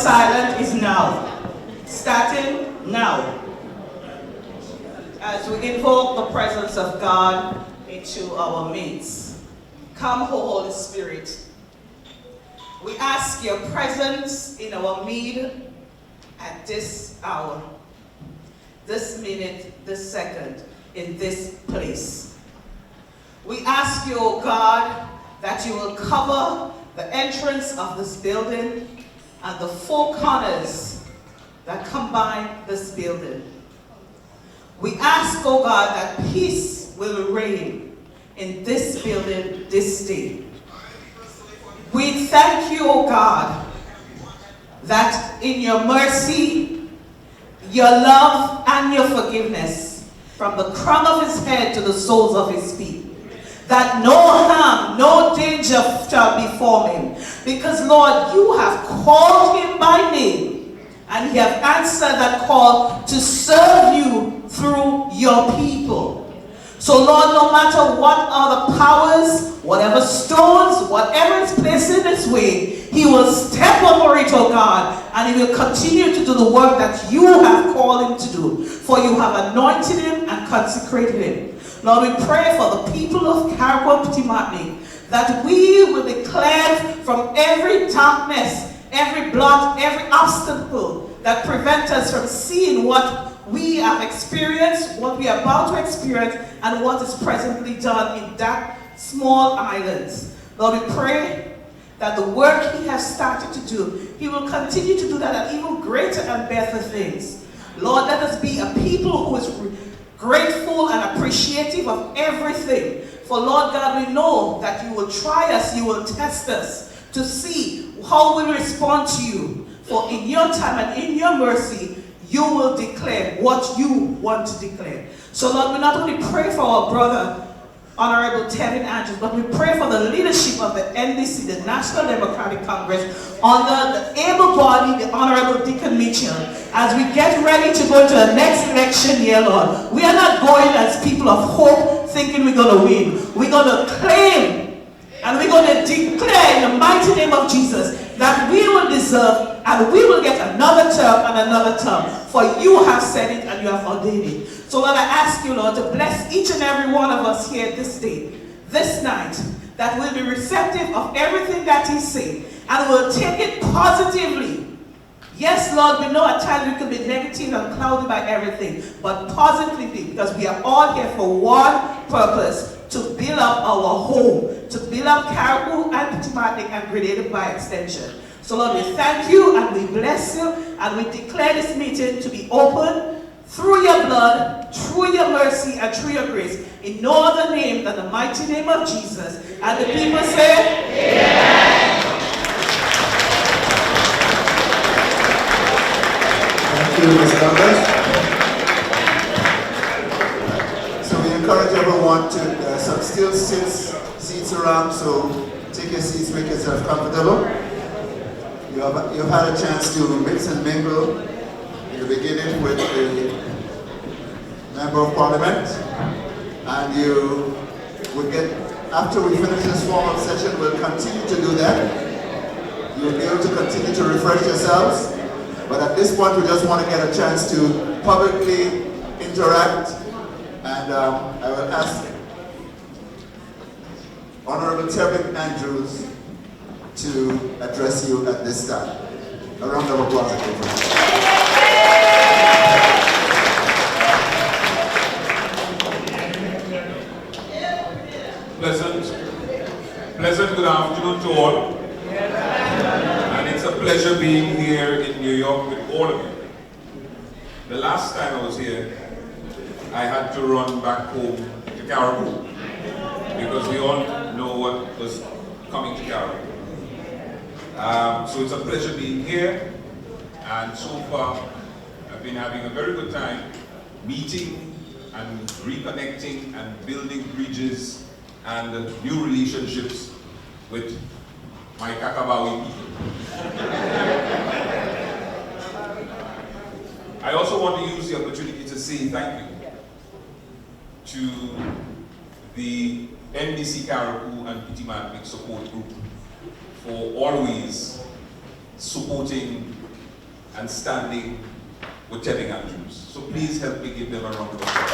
silent is now. Starting now. As we invoke the presence of God into our midst. Come, Holy Spirit. We ask your presence in our midst at this hour, this minute, this second, in this place. We ask you, O God, that you will cover the entrance of this building and the four corners that combine this building. We ask, O God, that peace will reign in this building this day. We thank you, O God, that in your mercy, your love, and your forgiveness, from the crown of his head to the soles of his feet, that no harm, no danger shall befall him. Because, Lord, you have called him by name, and he has answered that call to serve you through your people. So, Lord, no matter what are the powers, whatever stones, whatever is placed in his way, he will step over it, oh God, and he will continue to do the work that you have called him to do. For you have anointed him and consecrated him. Lord, we pray for the people of Caribou Pitimatney, that we will be cleared from every darkness, every block, every obstacle that prevents us from seeing what we have experienced, what we are about to experience, and what is presently done in that small island. Lord, we pray that the work he has started to do, he will continue to do that and even greater and better things. Lord, let us be a people who is grateful and appreciative of everything. For Lord God, we know that you will try us, you will test us to see how we respond to you. For in your time and in your mercy, you will declare what you want to declare. So Lord, we not only pray for our brother, Honorable Tevin Andrews, but we pray for the leadership of the NDC, the National Democratic Congress, under the able-bodied, the Honorable Deacon Mitchell, as we get ready to go to the next election year, Lord. We are not going as people of hope, thinking we're going to win. We're going to claim and we're going to declare in the mighty name of Jesus that we will deserve and we will get another term and another term. For you have said it and you have ordained it. So Lord, I ask you, Lord, to bless each and every one of us here this day, this night, that we'll be receptive of everything that he said and we'll take it positively. Yes, Lord, we know at times we could be negative and clouded by everything, but positively, because we are all here for one purpose, to build up our home, to build up Caribou and Pitimatney and Grenada by extension. So Lord, we thank you and we bless you and we declare this meeting to be open through your blood, through your mercy, and through your grace, in no other name than the mighty name of Jesus. And the people say, Amen. Thank you, Mr. Douglas. So we encourage everyone to still seats around, so take your seats, make yourself comfortable. You've had a chance to mix and mingle in the beginning with the Member of Parliament, and you will get, after we finish this formal session, we'll continue to do that. You'll be able to continue to refresh yourselves, but at this point we just want to get a chance to publicly interact, and I will ask Honorable Tevin Andrews to address you at this time. A round of applause again for him. Pleasant good afternoon to all. And it's a pleasure being here in New York with all of you. The last time I was here, I had to run back home to Caribou because we all know what was coming to Caribou. So it's a pleasure being here, and so far I've been having a very good time meeting and reconnecting and building bridges and new relationships with my Kakabawi people. I also want to use the opportunity to say thank you to the NDC Caribou and Pitimatney support group for always supporting and standing with Tevin Andrews. So please help me give them a round of applause.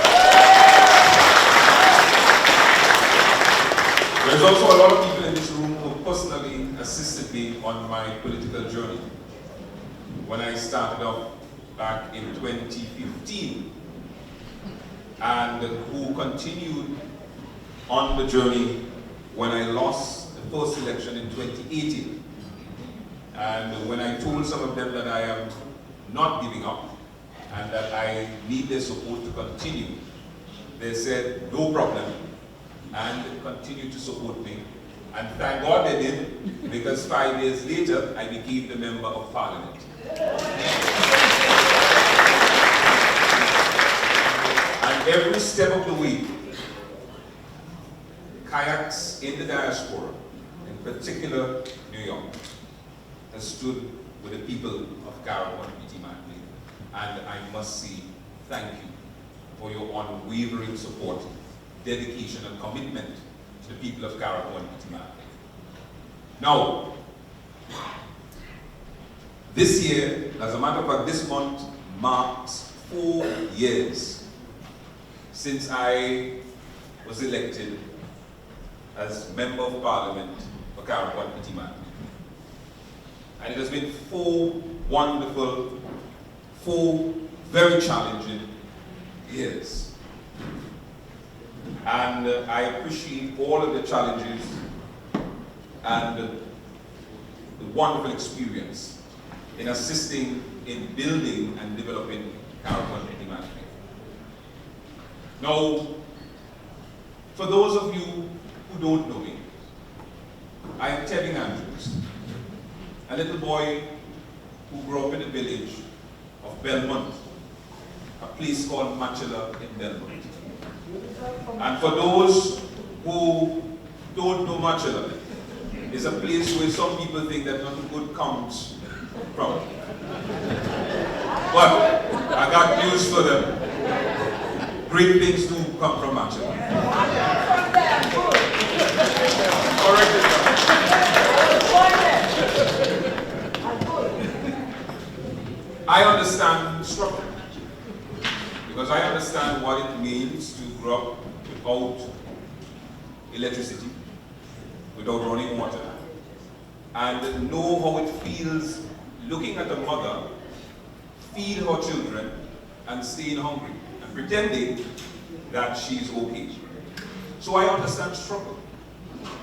There's also a lot of people in this room who personally assisted me on my political journey. When I started off back in 2015, and who continued on the journey when I lost the first election in 2018. And when I told some of them that I am not giving up and that I need their support to continue, they said, no problem, and continued to support me. And thank God they did, because 5 years later, I became the Member of Parliament. And every step of the way, kayaks in the diaspora, in particular New York, has stood with the people of Caravan Piti Mantli. And I must say, thank you for your unwavering support, dedication, and commitment to the people of Caravan Piti Mantli. Now, this year, as a matter of fact, this month marks 4 years since I was elected as Member of Parliament for Caravan Piti Mantli. And it has been 4 wonderful, 4 very challenging years. And I appreciate all of the challenges and the wonderful experience in assisting in building and developing Caravan Piti Mantli. Now, for those of you who don't know me, I am Tevin Andrews, a little boy who grew up in the village of Belmont, a place called Machela in Belmont. And for those who don't know Machela, it's a place where some people think that nothing good comes from. But I got news for them. Great things do come from Machela. I understand struggle, because I understand what it means to grow up without electricity, without running water, and know how it feels looking at a mother feed her children and staying hungry and pretending that she's okay. So I understand struggle.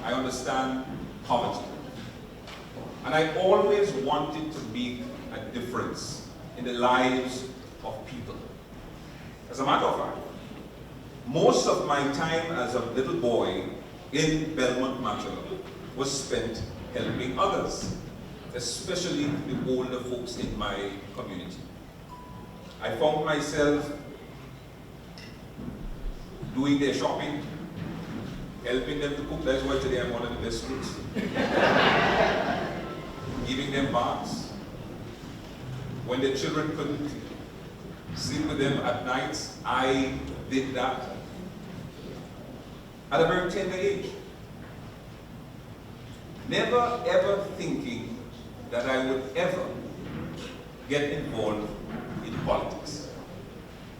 I understand poverty. And I always wanted to make a difference in the lives of people. As a matter of fact, most of my time as a little boy in Belmont, Machela, was spent helping others, especially the older folks in my community. I found myself doing their shopping, helping them to cook. That's why today I'm one of the best cooks. Giving them baths. When the children couldn't sleep with them at night, I did that at a very tender age. Never ever thinking that I would ever get involved in politics.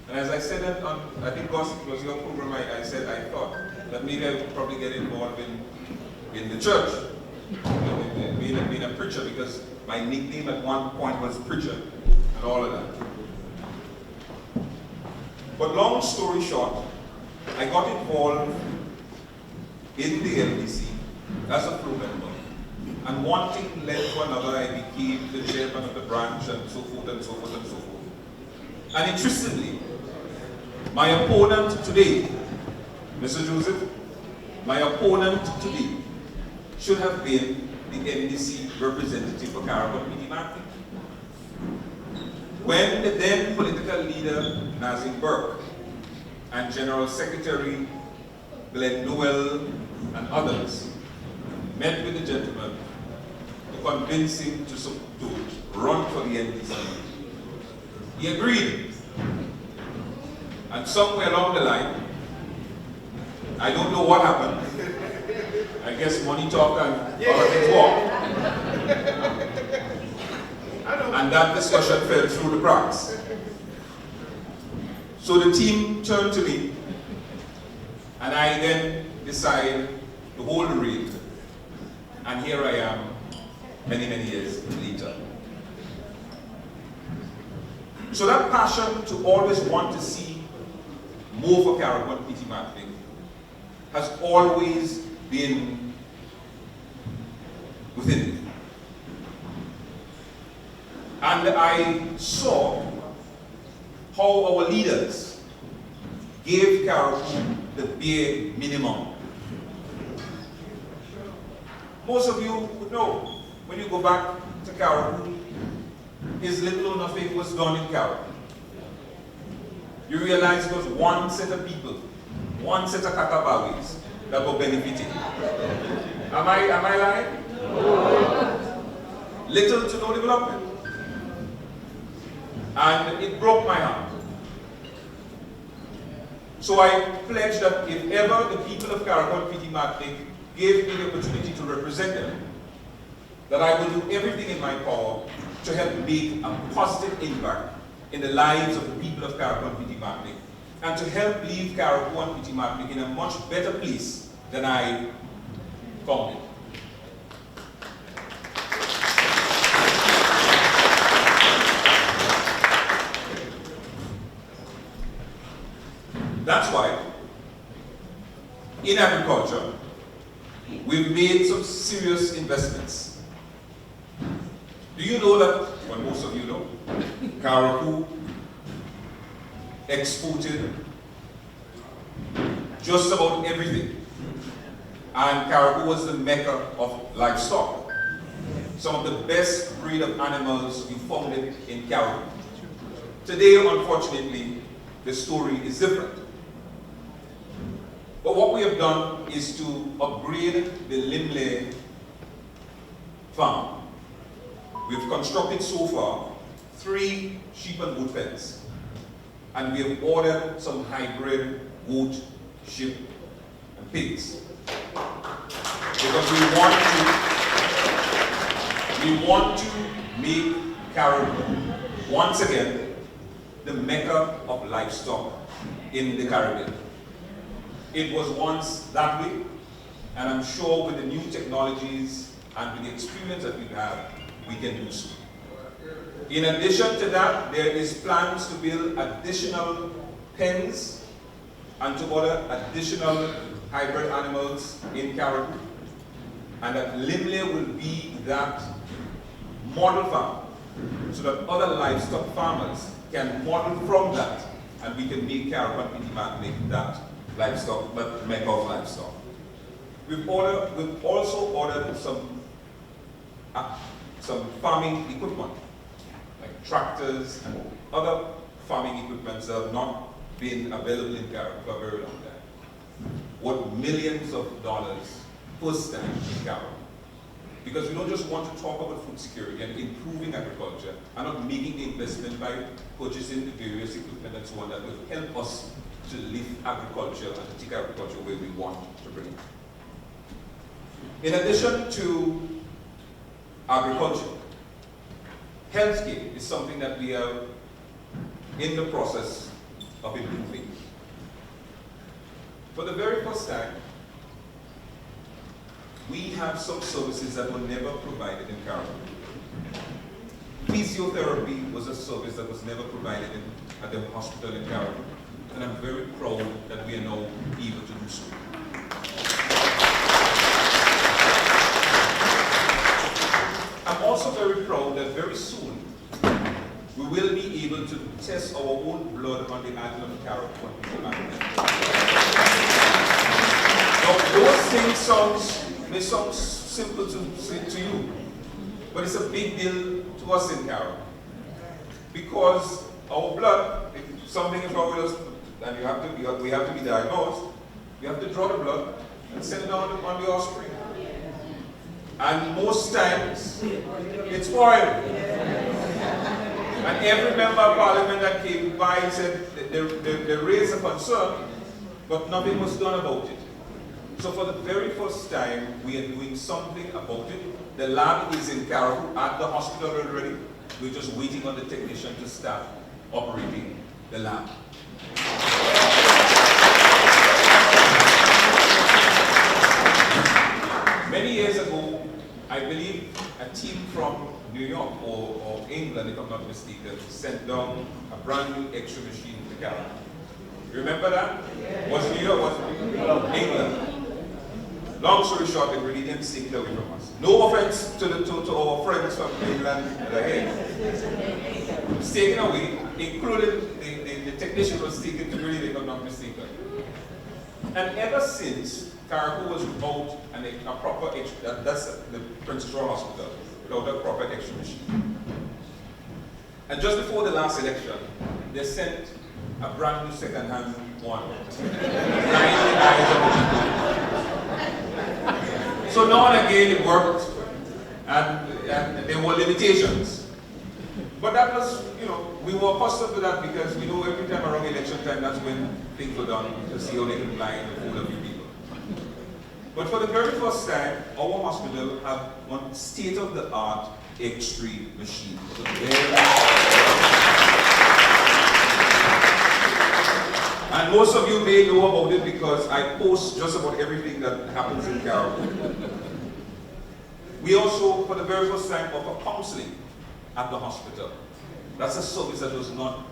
And as I said that on, I think Gossip was your program, I said I thought that maybe I would probably get involved in the church, being a preacher, because my nickname at one point was preacher and all of that. But long story short, I got involved in the NDC as a floor member. And one thing led to another. I became the chairman of the branch, and so forth and so forth and so forth. And interestingly, my opponent today, Mr. Joseph, my opponent today should have been the NDC representative for Caravan Piti Mantli. When the then political leader, Nazim Burke, and General Secretary Glenn Noel and others met with the gentleman to convince him to run for the NDC, he agreed. And somewhere along the line, I don't know what happened. I guess money talk and politics walk. And that discussion fell through the cracks. So the team turned to me, and I then decided to hold the rein. And here I am, many, many years later. So that passion to always want to see more for Caribbean PT marketing has always been within me. And I saw how our leaders gave Caribou the bare minimum. Most of you would know, when you go back to Caribou, is little or nothing was done in Caribou. You realize it was one set of people, one set of Katabawis that were benefiting. Am I lying? No. Little to no development. And it broke my heart. So I pledged that if ever the people of Caribou PT Marketing gave me the opportunity to represent them, that I will do everything in my power to help make a positive impact in the lives of the people of Caribou PT Marketing, and to help leave Caribou PT Marketing in a much better place than I found it. That's why, in agriculture, we've made some serious investments. Do you know that, well, most of you know, Caribou exported just about everything. And Caribou was the mecca of livestock. Some of the best breed of animals, you found it in Caribou. Today, unfortunately, the story is different. But what we have done is to upgrade the Limley farm. We've constructed so far 3 sheep and goat pens. And we have ordered some hybrid goat, sheep, and pigs. Because we want to make Caribou, once again, the mecca of livestock in the Caribbean. It was once that way, and I'm sure with the new technologies and with the experience that we have, we can do so. In addition to that, there is plans to build additional pens and to order additional hybrid animals in Caribou, and that Limley will be that model farm so that other livestock farmers can model from that, and we can make Caribou PT Marketing that livestock, but mecca of livestock. We've also ordered some farming equipment, like tractors and other farming equipment that have not been available in Caribou for a very long time. Worth millions of dollars first time in Caribou. Because we don't just want to talk about food security and improving agriculture, and not making the investment by purchasing the various equipment and so on that will help us to lift agriculture and to take agriculture where we want to bring it. In addition to agriculture, healthcare is something that we are in the process of improving. For the very first time, we have some services that were never provided in Caribou. Physiotherapy was a service that was never provided at the hospital in Caribou. And I'm very proud that we are now able to do so. I'm also very proud that very soon we will be able to test our own blood on the island of Caribou. Now, those things may sound simple to you, but it's a big deal to us in Caribou. Because our blood, if something is wrong with us, and we have to be diagnosed, we have to draw the blood and send it on the offspring. And most times, it's foreign. And every member of parliament that came by said they raised a concern, but nothing was done about it. So for the very first time, we are doing something about it. The lab is in Caribou at the hospital already. We're just waiting on the technician to start operating the lab. Many years ago, I believe a team from New York or England, if I'm not mistaken, sent down a brand new X-ray machine to Canada. Remember that? Yeah. Was New York, was England. Long story short, they really didn't take it away from us. No offense to our friends from England that are here. It was taken away, including the technician was taken to really, if I'm not mistaken. And ever since, Carriacou was out and a proper X-ray, that's the Prince George Hospital, without a proper X-ray machine. And just before the last election, they sent a brand new second-hand one. So now and again it worked, and there were limitations. But that was, we were accustomed to that because we know every time around election time, that's when things were done to see how they can lie and fool a few people. But for the very first time, our hospital have one state-of-the-art X-ray machine. And most of you may know about it because I post just about everything that happens in Carriacou. We also, for the very first time, offer counseling at the hospital. That's a service that was not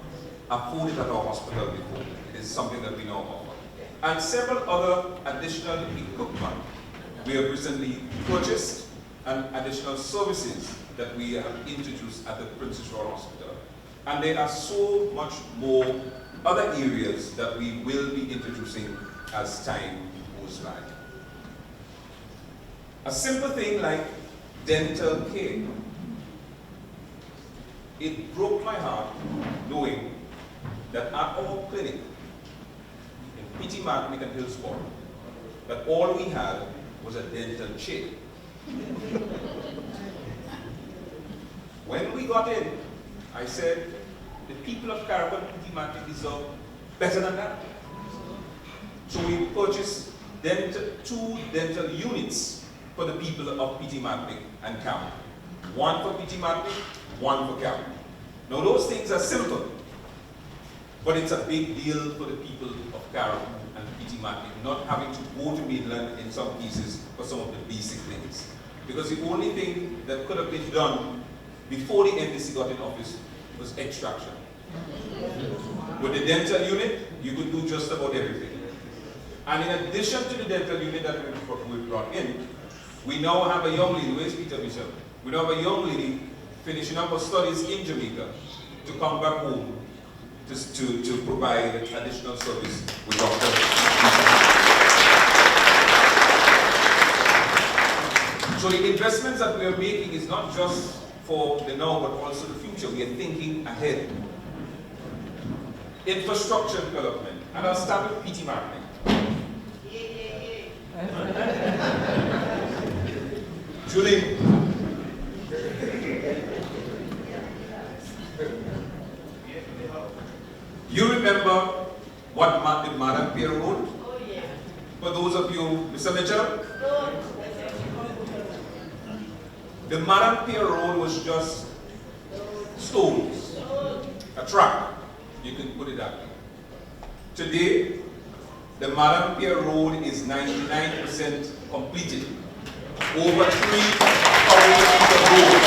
afforded at our hospital before. It is something that we now offer. And several other additional equipment we have recently purchased and additional services that we have introduced at the Princess Royal Hospital. And there are so much more other areas that we will be introducing as time goes by. A simple thing like dental care. It broke my heart knowing that at our clinic in P.T. Martinique and Hillsborough, that all we had was a dental chair. When we got in, I said, the people of Carriacou and P.T. Martinique deserve better than that. So we purchased two dental units for the people of P.T. Martinique and County. One for P.T. Martinique, one for County. Now those things are simple, but it's a big deal for the people of Carriacou and P.T. Martinique not having to go to mainland in some cases for some of the basic things. Because the only thing that could have been done before the NDC got in office was extraction. With the dental unit, you could do just about everything. And in addition to the dental unit that we brought in, we now have a young lady, where's Peter Bishop? We now have a young lady finishing up her studies in Jamaica to come back home to provide additional service with doctors. So the investments that we are making is not just for the now, but also the future. We are thinking ahead. Infrastructure development. And I'll start with P.T. Martinique. Julie. You remember what the Madam Pierre Road? Oh, yeah. For those of you, Mr. Mitchell? The Madam Pierre Road was just stones, a track. You can put it that way. Today, the Madam Pierre Road is 99% completed. Over 3,000 roads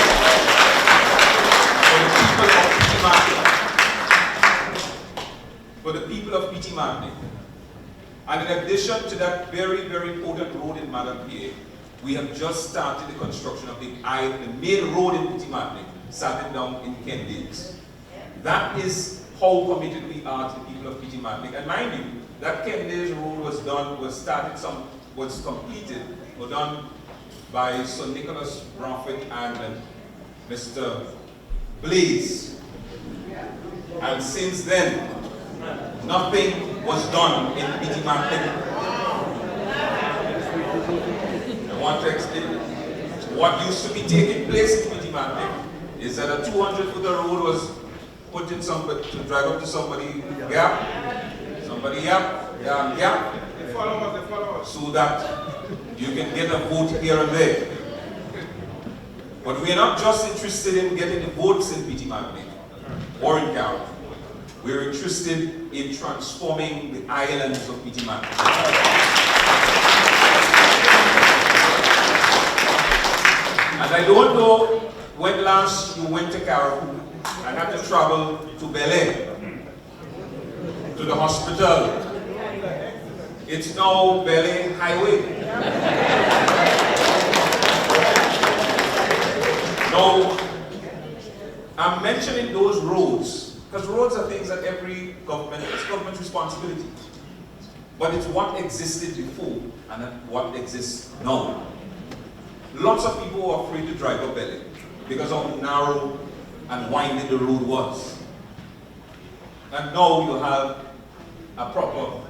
for the people of P.T. Martinique. And in addition to that very, very important road in Madam Pierre, we have just started the construction of the main road in P.T. Martinique, starting down in Kendales. That is how committed we are to the people of P.T. Martinique. And mind you, that Kendales road was completed, was done by Sir Nicholas Bronford and Mr. Blaze. And since then, nothing was done in P.T. Martinique. I want to explain what used to be taking place in P.T. Martinique is that a 200-footer road was put in somebody to drive up to somebody gap, so that you can get a vote here and there. But we are not just interested in getting the votes in Petit Magnet or in Carrick. We're interested in transforming the islands of Petit Magnet. And I don't know when last you went to Carrick and had to travel to Bel Air, to the hospital. It's now Bel Air Highway. Now, I'm mentioning those roads because roads are things that every government, it's government's responsibility. But it's what existed before and what exists now. Lots of people were afraid to drive up Bel Air because of how narrow and winding the road was. And now you have a proper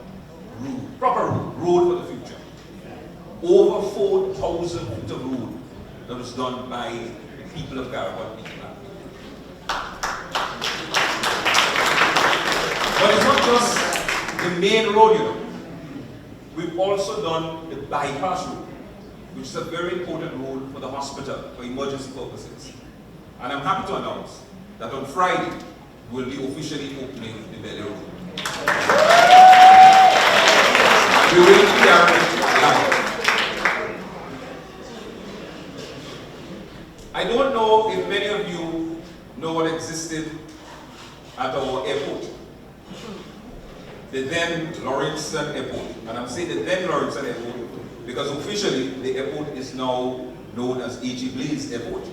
road for the future. Over 4,000 feet of road that was done by the people of Caribbean people. But it's not just the main road, you know. We've also done the bypass road, which is a very important road for the hospital for emergency purposes. And I'm happy to announce that on Friday, we'll be officially opening the Bel Air Road. We will be carrying live. I don't know if many of you know what existed at our airport. The then Lawrenson Airport. And I'm saying the then Lawrenson Airport because officially the airport is now known as H.E. Blaze Airport.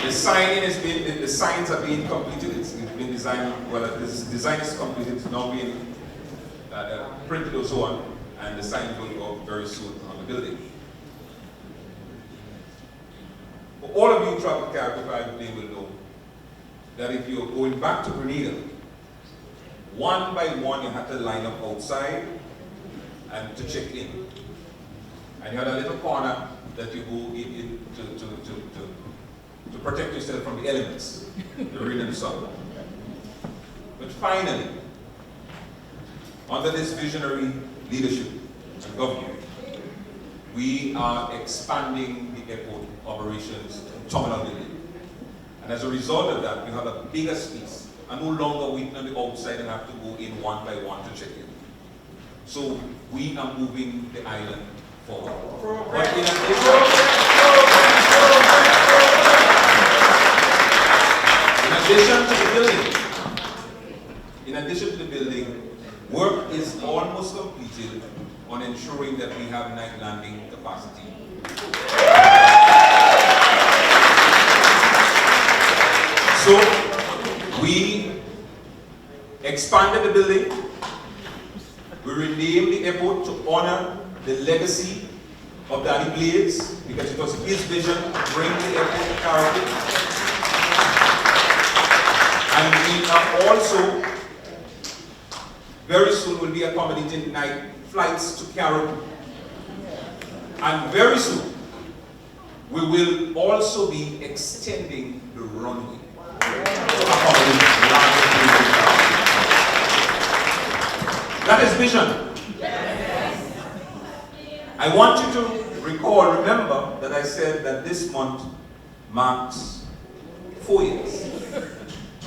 The signing has been, the signs are being completed. It's been designed, well, the design is completed. It's now being printed and so on. And the sign will go up very soon on the building. For all of you who travel Caribbean, they will know that if you're going back to Grenada, one by one you had to line up outside and to check in. And you had a little corner that you go in to protect yourself from the elements, the rain and the sun. But finally, under this visionary leadership and government, we are expanding the airport operations to terminal building. And as a result of that, we have a bigger space and no longer waiting on the outside and have to go in one by one to check in. So we are moving the island forward. But in addition to the building, work is almost completed on ensuring that we have night landing capacity. So we expanded the building. We renamed the airport to honor the legacy of Danny Blades because it was his vision to bring the airport to Caribbean. And we are also very soon will be accommodating night flights to Caribbean. And very soon we will also be extending the runway to accommodate larger planes. That is vision. Yes. I want you to remember that I said that this month marks 4 years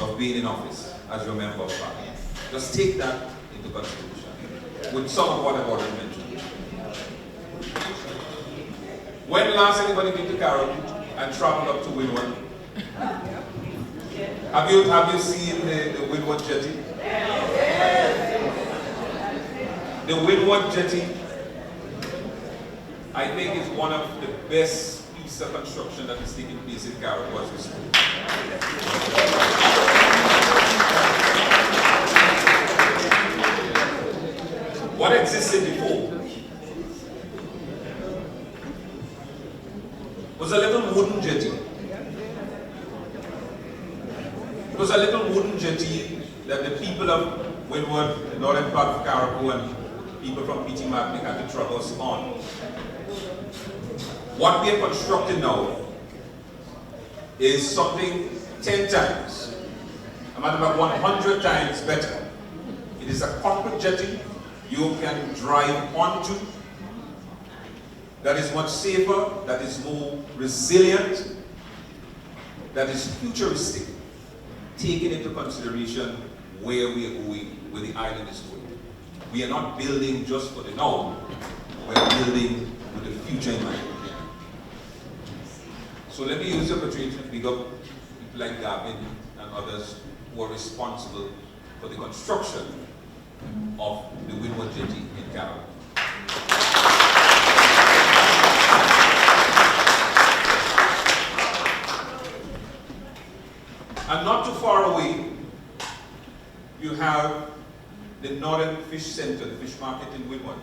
of being in office as your member of parliament. Just take that into consideration with some of what I've already mentioned. When last anybody been to Caribbean and traveled up to Windward? Have you seen the Windward jetty? The Windward jetty, I think, is one of the best pieces of construction that is taking place in Caribbean as we speak. What existed before was a little wooden jetty. It was a little wooden jetty that the people of Windward, the northern part of Caribbean, and people from Petit Magnet had to traverse on. What we are constructing now is something 10 times, a matter of 100 times better. It is a concrete jetty you can drive onto that is much safer, that is more resilient, that is futuristic, taking into consideration where we are going, where the island is going. We are not building just for the now, we're building with the future in mind. So let me use the opportunity to pick up people like Gavin and others who are responsible for the construction of the Windward Jetty in Carroll. And not too far away, you have the Northern Fish Center, the fish market in Windward.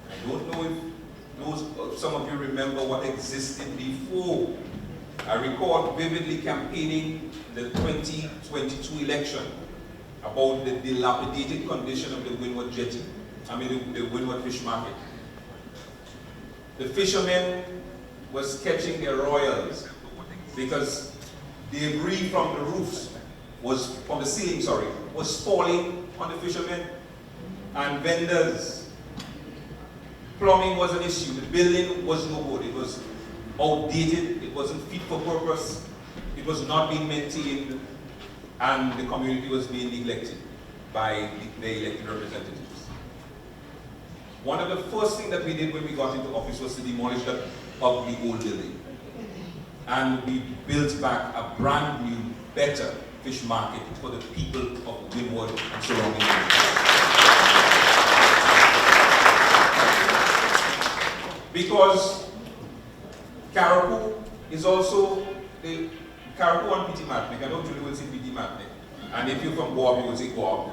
I don't know if some of you remember what existed before. I recall vividly campaigning the 2022 election about the dilapidated condition of the Windward Jetty, the Windward Fish Market. The fishermen was catching their royals because debris from the roofs from the ceiling, was falling on the fishermen and vendors. Plumbing was an issue. The building was no good. It was outdated. It wasn't fit for purpose. It was not being maintained, and the community was being neglected by the elected representatives. One of the first things that we did when we got into office was to demolish that ugly old building. And we built back a brand new, better fish market for the people of Windward and surrounding areas. Because Carriacou is also the Carriacou and Petit Martinique. I know Julie will say Petit Martinique, and if you're from Guam, you will say Guam.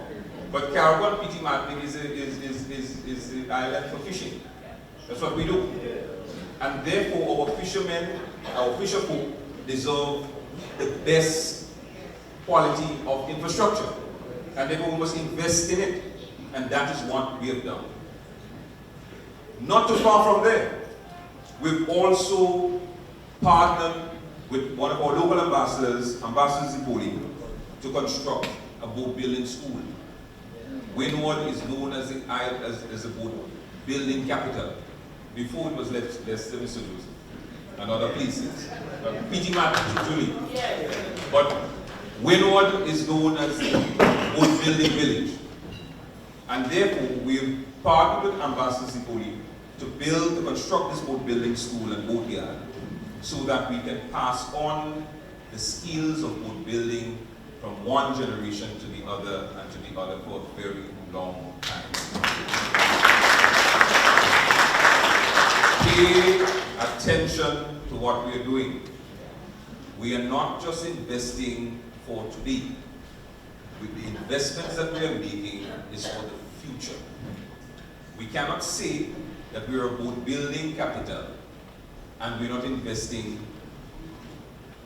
But Carriacou and Petit Martinique is the island for fishing. That's what we do. And therefore, our fishermen, our fisher folk deserve the best quality of infrastructure. And therefore, we must invest in it. And that is what we have done. Not too far from there, we've also partnered with one of our local ambassadors, Ambassador Zipoli, to construct a boat building school. Windward is known as a boat building capital. Before it was left Mr. Joseph and other places. Petit Martinique, Julie. But Windward is known as the boat building village. And therefore, we've partnered with Ambassador Zipoli to construct this boat building school and boat yard so that we can pass on the skills of boat building from one generation to the other and to the other for a very long time. Pay attention to what we are doing. We are not just investing for today. With the investments that we are making is for the future. We cannot say that we are boat building capital and we're not investing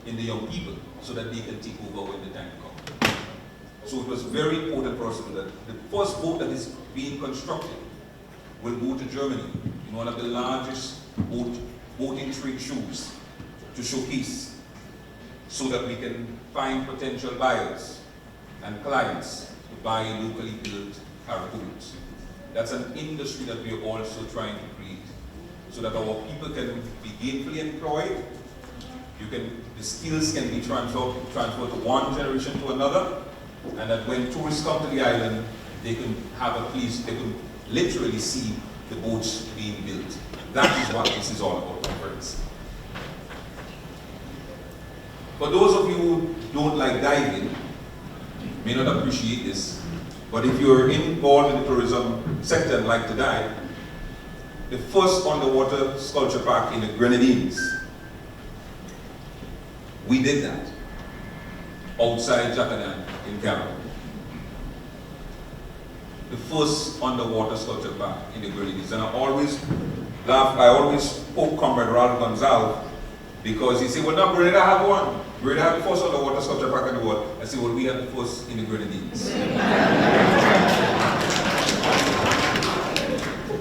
in the young people so that they can take over when the time comes. So it was very important for us to do that. The first boat that is being constructed will go to Germany in one of the largest boating trade shows to showcase so that we can find potential buyers and clients to buy locally built Carriacous. That's an industry that we are also trying to create so that our people can be gainfully employed. The skills can be transferred to one generation to another, and that when tourists come to the island, they can have a place, they can literally see the boats being built. That is what this is all about, my friends. For those of you who don't like diving, may not appreciate this, but if you're involved in the tourism sector and like to dive, the first underwater sculpture park in the Grenadines, we did that outside Jacanan in Carroll. The first underwater sculpture park in the Grenadines. And I always poke Comrade Ralph Gonzalez because he said, well, no, Grenada have one. Grenada have the first underwater sculpture park in the world. I said, well, we have the first in the Grenadines.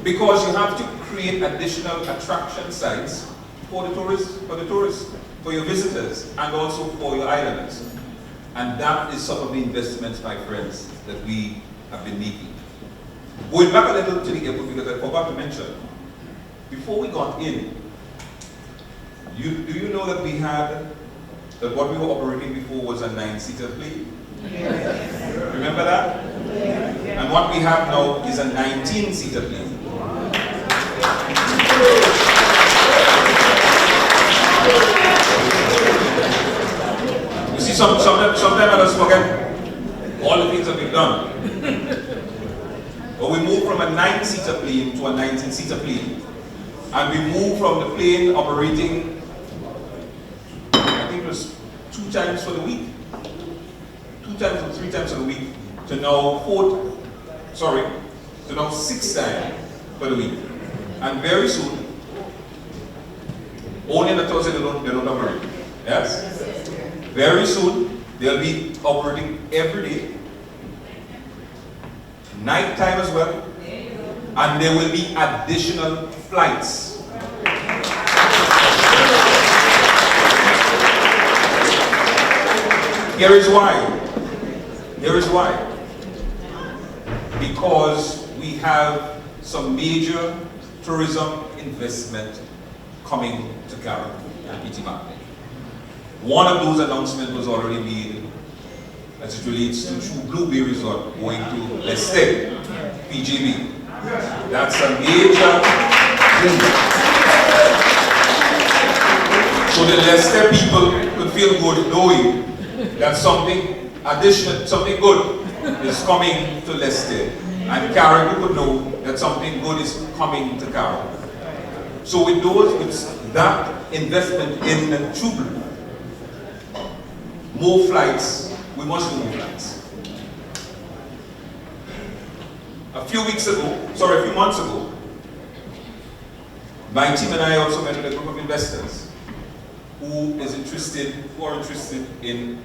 Because you have to create additional attraction sites for the tourists, for your visitors, and also for your islanders. And that is some of the investments, my friends, that we have been making. Going back a little to the airport, because I forgot to mention, before we got in, do you know that we had, that what we were operating before was a 9-seater plane? Yes. Remember that? Yes. And what we have now is a 19-seater plane. You see, sometimes I just forget all the things that we've done. But we moved from a 9-seater plane to a 19-seater plane. And we moved from the plane operating, I think it was 2 times for the week, 2 times or 3 times for the week, to now 6 times for the week. And very soon, only on a Thursday they don't operate. Yes? Very soon, they'll be operating every day, night time as well, and there will be additional flights. Here is why. Here is why. Because we have some major tourism investment coming to Caribou and Pitima. One of those announcements was already made as it relates to True Blueberry Resort going to Leicester, PGB. That's a major thing. So the Leicester people could feel good knowing that something additional, something good is coming to Leicester. And Caribou could know that something good is coming to Caribou. So with that investment in True Blue, more flights, we must do more flights. A few months ago, my team and I also met with a group of investors who are interested in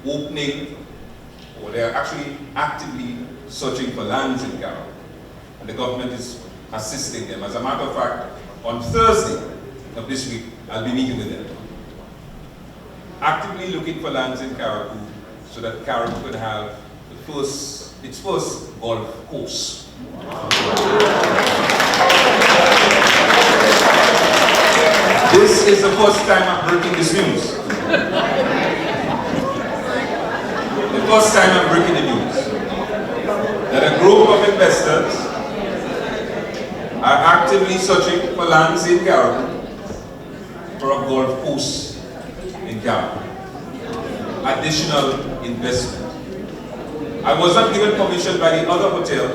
opening, or they are actually actively searching for lands in Caribou. And the government is assisting them. As a matter of fact, on Thursday of this week, I'll be meeting with them. Actively looking for lands in Caribou so that Caribou could have its first golf course. This is the first time I'm breaking this news. The first time I'm breaking the news. That a group of investors are actively searching for lands in Caribou for a golf course in Caribou. Additional investment. I was not given permission by the other hotel,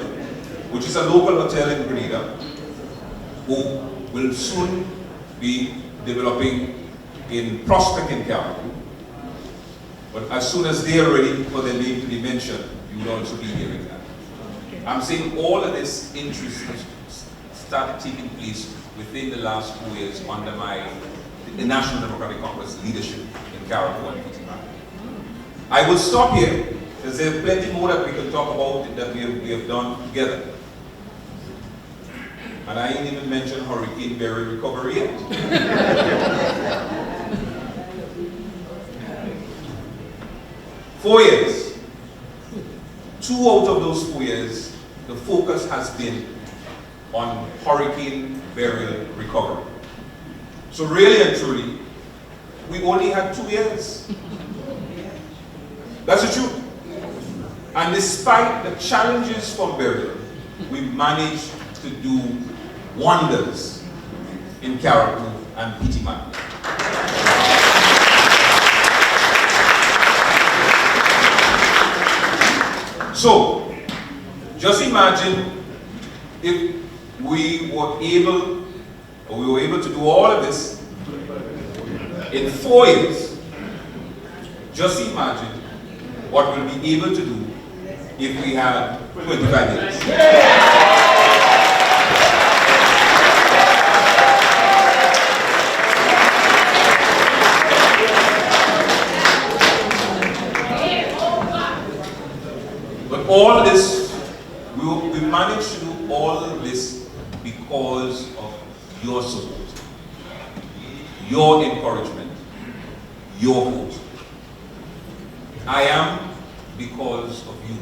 which is a local hotel in Grenada, who will soon be developing in Prospect in Caribou. But as soon as they are ready for their name to be mentioned, you will also be hearing that. I'm saying all of this interest has started taking place within the last 2 years under the National Democratic Congress leadership in Caribou and Pitima. I will stop here, because there's plenty more that we can talk about that we have done together. And I ain't even mentioned Hurricane Barry recovery yet. 4 years. 2 out of those 4 years, the focus has been on Hurricane Barry recovery. So really and truly, we only had 2 years. That's the truth. And despite the challenges from burial, we managed to do wonders in Caribou and Pitima. So, just imagine if we were able to do all of this in 4 years. Just imagine what we'll be able to do if we had 25 years. But all this, we managed to do all of this because of your support, your encouragement, your vote. I am because of you.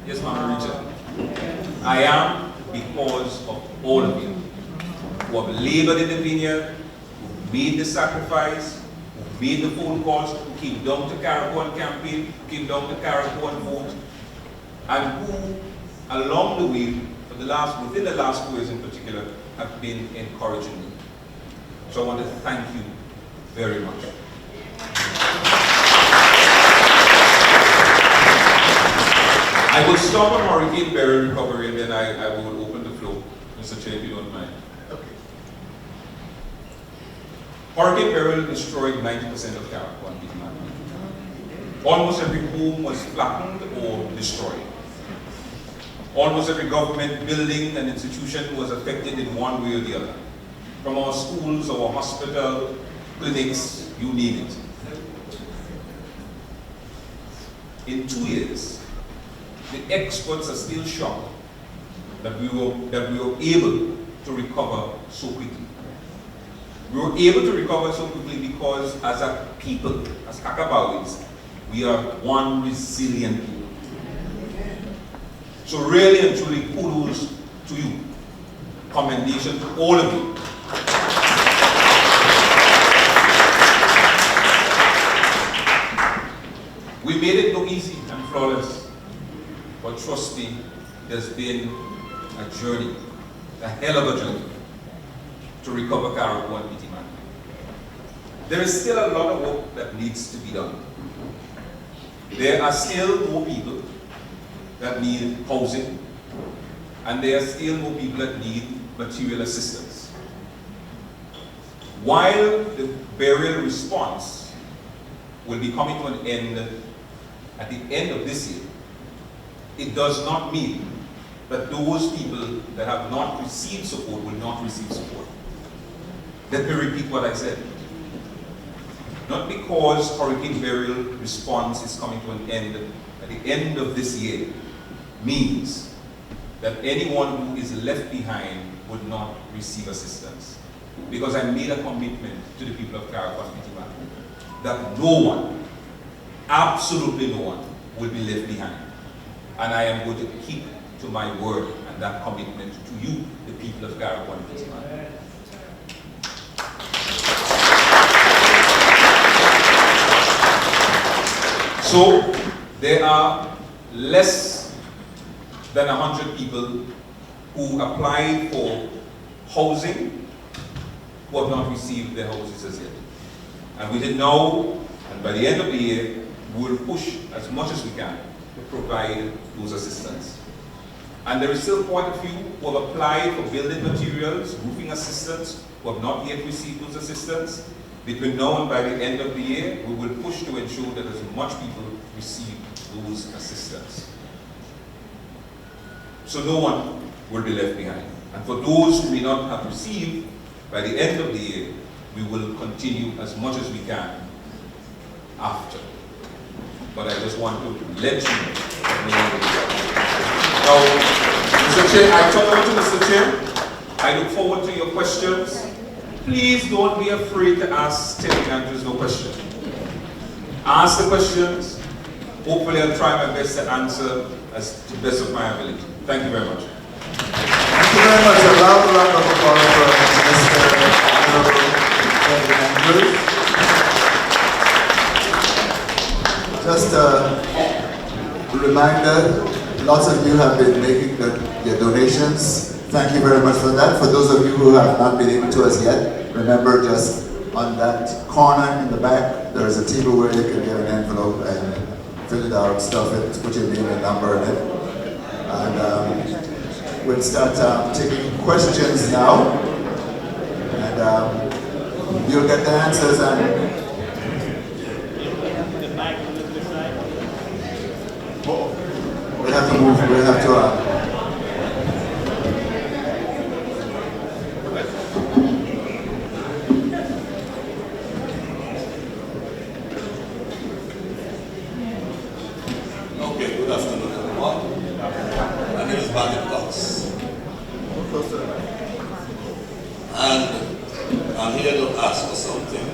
Yes, Mama Richard. I am because of all of you. who have labored in the vineyard, who made the sacrifice, who made the phone calls, who came down to Carriacou and campaign, who came down to Carriacou and vote, and who, along the way, within the last 4 years in particular, have been encouraging me. So I want to thank you very much. I will stop on Hurricane Beryl recovery and then I will open the floor, Mr. Chair, if you don't mind. Okay. Hurricane Beryl destroyed 90% of Carriacou and Pitimani. Almost every home was flattened or destroyed. Almost every government building and institution was affected in one way or the other. From our schools, our hospital, clinics, you name it. In 2 years, the experts are still shocked that we were able to recover so quickly. We were able to recover so quickly because as a people, as Kakabawis, we are one resilient people. So really and truly, kudos to you. Commendation to all of you. We made it look easy and flawless, but trust me, it has been a journey, a hell of a journey, to recover Carriacou and Pitimani. There is still a lot of work that needs to be done. There are still more people that need housing, and there are still more people that need material assistance. While the burial response will be coming to an end at the end of this year, it does not mean that those people that have not received support will not receive support. Let me repeat what I said. Not because Hurricane Beryl response is coming to an end at the end of this year means that anyone who is left behind would not receive assistance. Because I made a commitment to the people of Carriacou and Pitimani that no one, absolutely no one, will be left behind. And I am going to keep to my word and that commitment to you, the people of Carriacou and Pitimani. So, there are less than 100 people who applied for housing who have not received their houses as yet. And we did know, and by the end of the year, we will push as much as we can to provide those assistance. And there is still quite a few who have applied for building materials, roofing assistance, who have not yet received those assistance. Between now and by the end of the year, we will push to ensure that as much people receive those assistance. So no one will be left behind. And for those who may not have received, by the end of the year, we will continue as much as we can after. But I just want to let you know. Now, Mr. Chair, I turn over to Mr. Chair. I look forward to your questions. Please don't be afraid to ask Tevin Andrews no question. Ask the questions. Hopefully I'll try my best to answer as to the best of my ability. Thank you very much. Thank you very much. A loud round of applause for Mr. Tevin Andrews. Just a reminder, lots of you have been making your donations. Thank you very much for that. For those of you who have not been able to as yet, remember just on that corner in the back, there is a table where you can get an envelope and fill it out, stuff it, put your name and number in it. And we'll start taking questions now. And you'll get the answers. And we'll have to move, we'll have to and I'm here to ask for something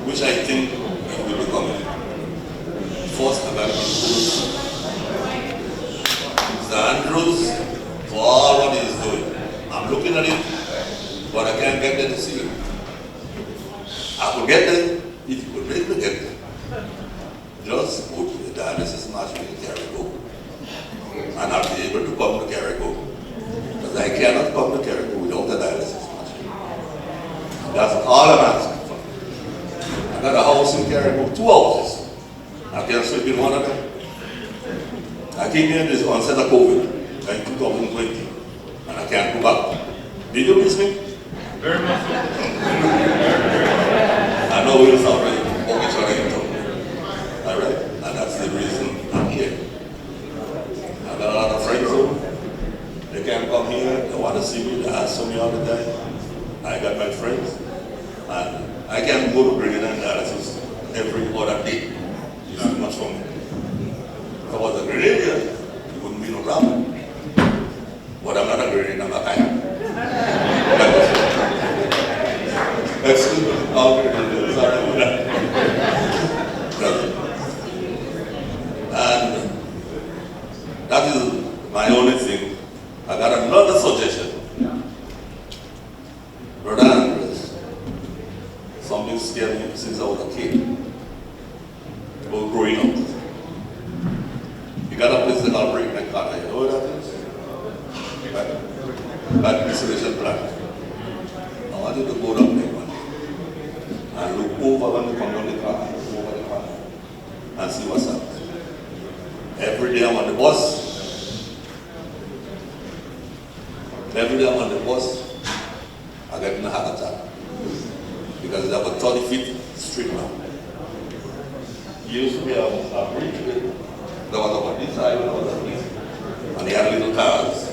which I think it will be coming. First, I'd like to thank Mr. Andrews for all what he is doing. I'm looking at it but I can't get there to see him. I could get there if you could make me get there. Just go to the dialysis machine in Carrico, and I'll be able to come to Carrico. Because I cannot come to Carrico without a dialysis machine. That's all I'm asking for. I got a house in Carrico, 2 houses. I can sleep in one of them. I came here this onset of COVID in 2020, and I can't go back. Did you miss me? Very much so. I know we'll start right. Okay, sorry. Alright? And that's the reason I'm here. I got a lot of friends home. They can't come here, they want to see me, they ask for me all the time. I got my friends. And I can go to Grenada and dialysis every other day. It's too much for me. If I was a Grenadian, it wouldn't be no problem. But I'm not a Grenadian, I'm a fan. Excuse me, all Grenadians, sorry about that. And that is my only thing. I got another suggestion. Brother Andres, something scared me since I was a kid. About growing up. You got a place that I'll break my car. You know what that is? That isolation plant. I wanted to go down there one day and look over when they come down the car, look over the car and see what's up. Every day I'm on the bus. Every day I'm on the bus, I get in a heart attack. Because it's about 30 feet straight now. Used to be a bridge with, there was about this side when I was a kid. And they had little cars.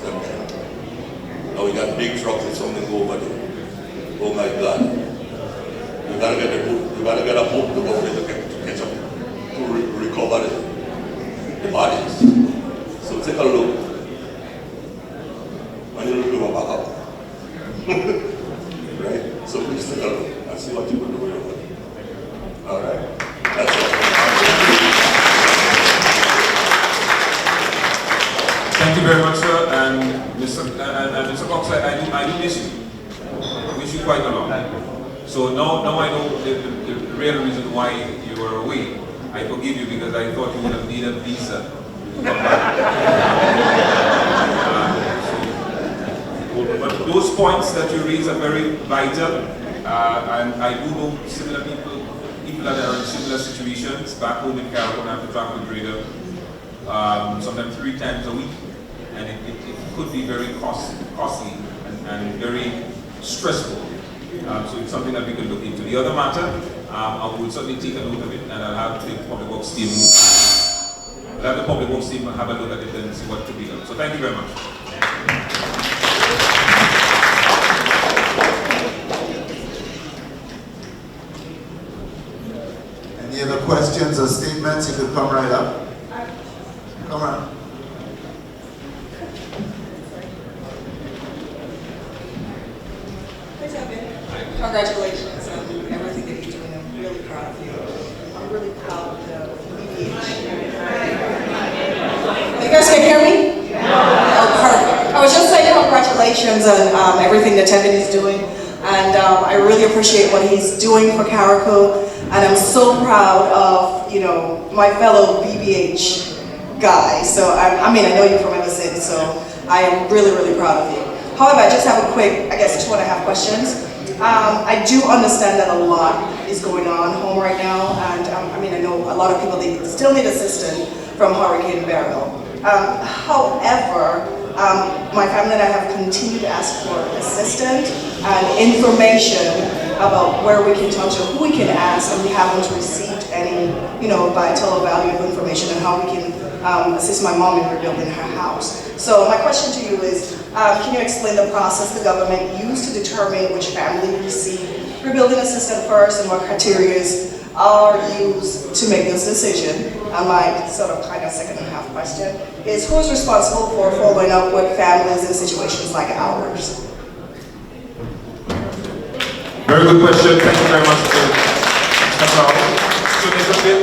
Now we got big trucks and something go over there. Oh my God. You gotta get a boat. You gotta get a boat to go there to catch up, to recover the bodies. So take a look. When you look, you go back up. Right? So please take a look and see what you can do with your body. Alright? That's all. Thank you very much, sir. And Mr. Cox, I do miss you. I wish you quite a lot. So now I know the real reason why you were away. I forgive you because I thought you would have needed a visa to come back. But those points that you raise are very vital. And I do know similar people that are in similar situations back home in Carrico and have to travel to Grenada sometimes 3 times a week. And it could be very costly and very stressful. So it's something that we can look into. The other matter, I will certainly take a note of it, and I'll have the public works team. I'll have the public works team have a look at it and see what could be done. So thank you very much. Any other questions or statements? You could come right up. Come on. Congratulations on everything that you're doing. I'm really proud of you. I'm really proud of the BBH. You guys can hear me? Oh, perfect. I was just saying congratulations on everything that Tevin is doing. And I really appreciate what he's doing for Carrico. And I'm so proud of, my fellow BBH guys. So, I know you from ever since, so I am really, really proud of you. However, I just have a quick, 2.5 questions. I do understand that a lot is going on home right now, and I know a lot of people, they still need assistance from Hurricane Beryl. However, my family and I have continued to ask for assistance and information about where we can talk to, who we can ask, and we haven't received any, vital or valuable information on how we can assist my mom in rebuilding her house. So my question to you is, can you explain the process the government used to determine which family will receive rebuilding assistance first, and what criteria are used to make this decision? And my second and a half question is, who's responsible for following up with families in situations like ours? Very good question. Thank you very much, Mr. Powell. So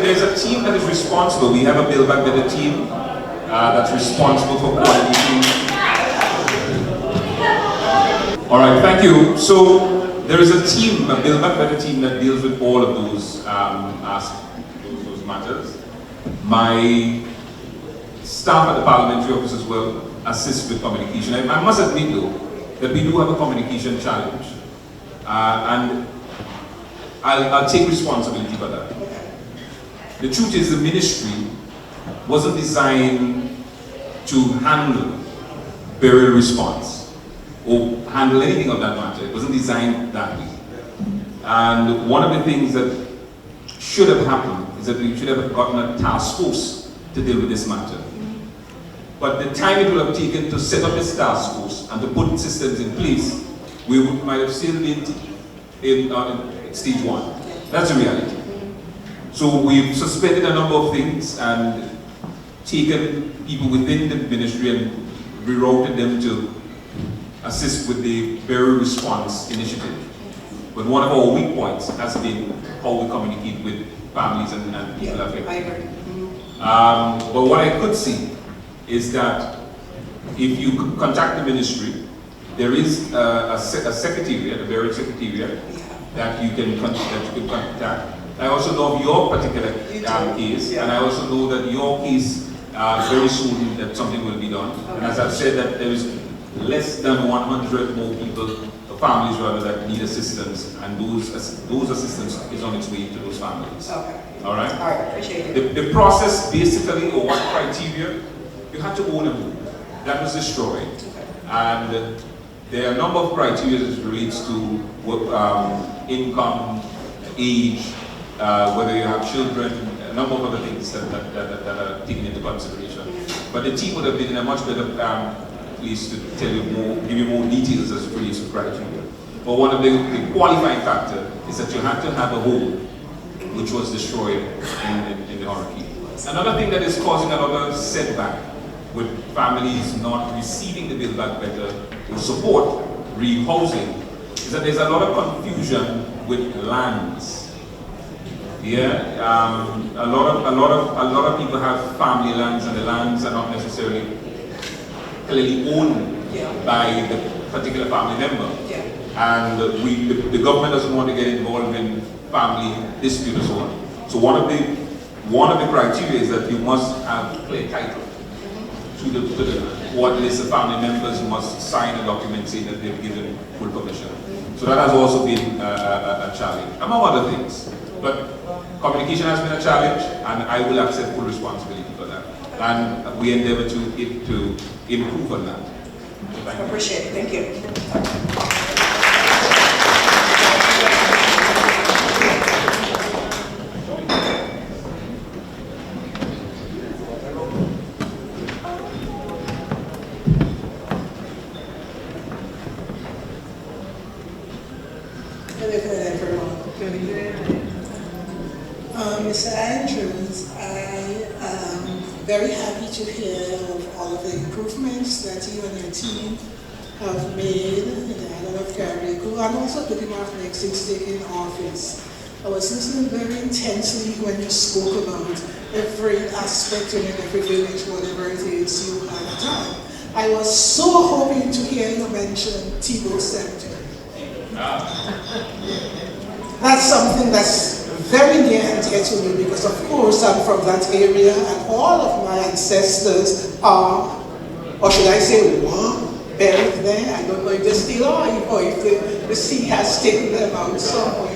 there's a team that is responsible. We have a bill back with a team that's responsible for coordinating. All right, thank you. So there is a team, a Build Back Better team that deals with all of those those matters. My staff at the parliamentary office as well assist with communication. I must admit though that we do have a communication challenge, and I'll take responsibility for that. The truth is, the ministry wasn't designed to handle burial response or handle anything of that matter. It wasn't designed that way. And one of the things that should have happened is that we should have gotten a task force to deal with this matter. But the time it would have taken to set up this task force and to put systems in place, might have still been in stage 1. That's the reality. So we've suspended a number of things and taken people within the ministry and rerouted them to assist with the burial response initiative. But one of our weak points has been how we communicate with families and people affected. I agree. But what I could see is that if you contact the ministry, there is a secretariat, a burial secretariat, that you can contact. I also know of your particular case, and I also know that your case, very soon that something will be done. Okay. And as I've said, that there is less than 100 more people, families rather, that need assistance, and those assistance is on its way to those families. Okay. All right? All right, appreciate it. The process basically, or what criteria, you had to own a home. That was destroyed. Okay. And there are a number of criteria as it relates to income, age, whether you have children, a number of other things that are taken into consideration. But the team would have been in a much better place to tell you more, give you more details as it relates to criteria. But one of the qualifying factor is that you had to have a home which was destroyed in the hurricane. Another thing that is causing a lot of setback with families not receiving the Build Back Better or support, rehousing, is that there's a lot of confusion with lands. Yeah, a lot of people have family lands, and the lands are not necessarily clearly owned by the particular family member. Yeah. And the government doesn't want to get involved in family dispute and so on. So one of the criteria is that you must have clear title to the what list of family members must sign a document saying that they've given full permission. So that has also been a challenge, among other things. But communication has been a challenge, and I will accept full responsibility for that. And we endeavor to improve on that. So I appreciate it. Thank you. Mr. Andrews, I am very happy to hear of all of the improvements that you and your team have made in the island of Carriacou, and also pretty much since taking office. I was listening very intensely when you spoke about every aspect and every village, whatever it is you have done. I was so hoping to hear you mention Tebow Cemetery. That's something that's very near and dear to me, because of course I'm from that area, and all of my ancestors are, or should I say, were buried there. I don't know if they still are, or if the sea has taken them out somewhere.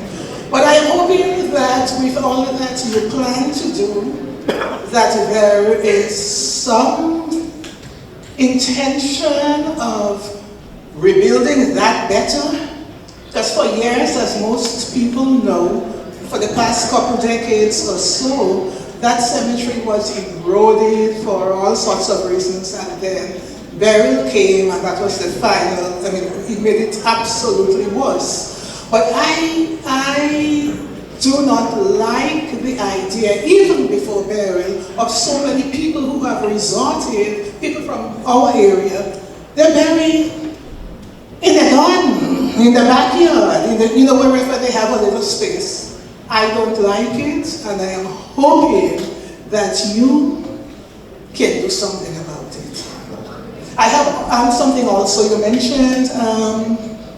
But I'm hoping that with all that you plan to do, that there is some intention of rebuilding that better. Because for years, as most people know, for the past couple decades or so, that cemetery was eroded for all sorts of reasons, and then burial came, and that was the final. I mean, it made it absolutely worse. But I do not like the idea, even before burial, of so many people who have resorted, people from our area, they're buried in the garden, in the backyard, wherever they have a little space. I don't like it, and I am hoping that you can do something about it. I have something also. You mentioned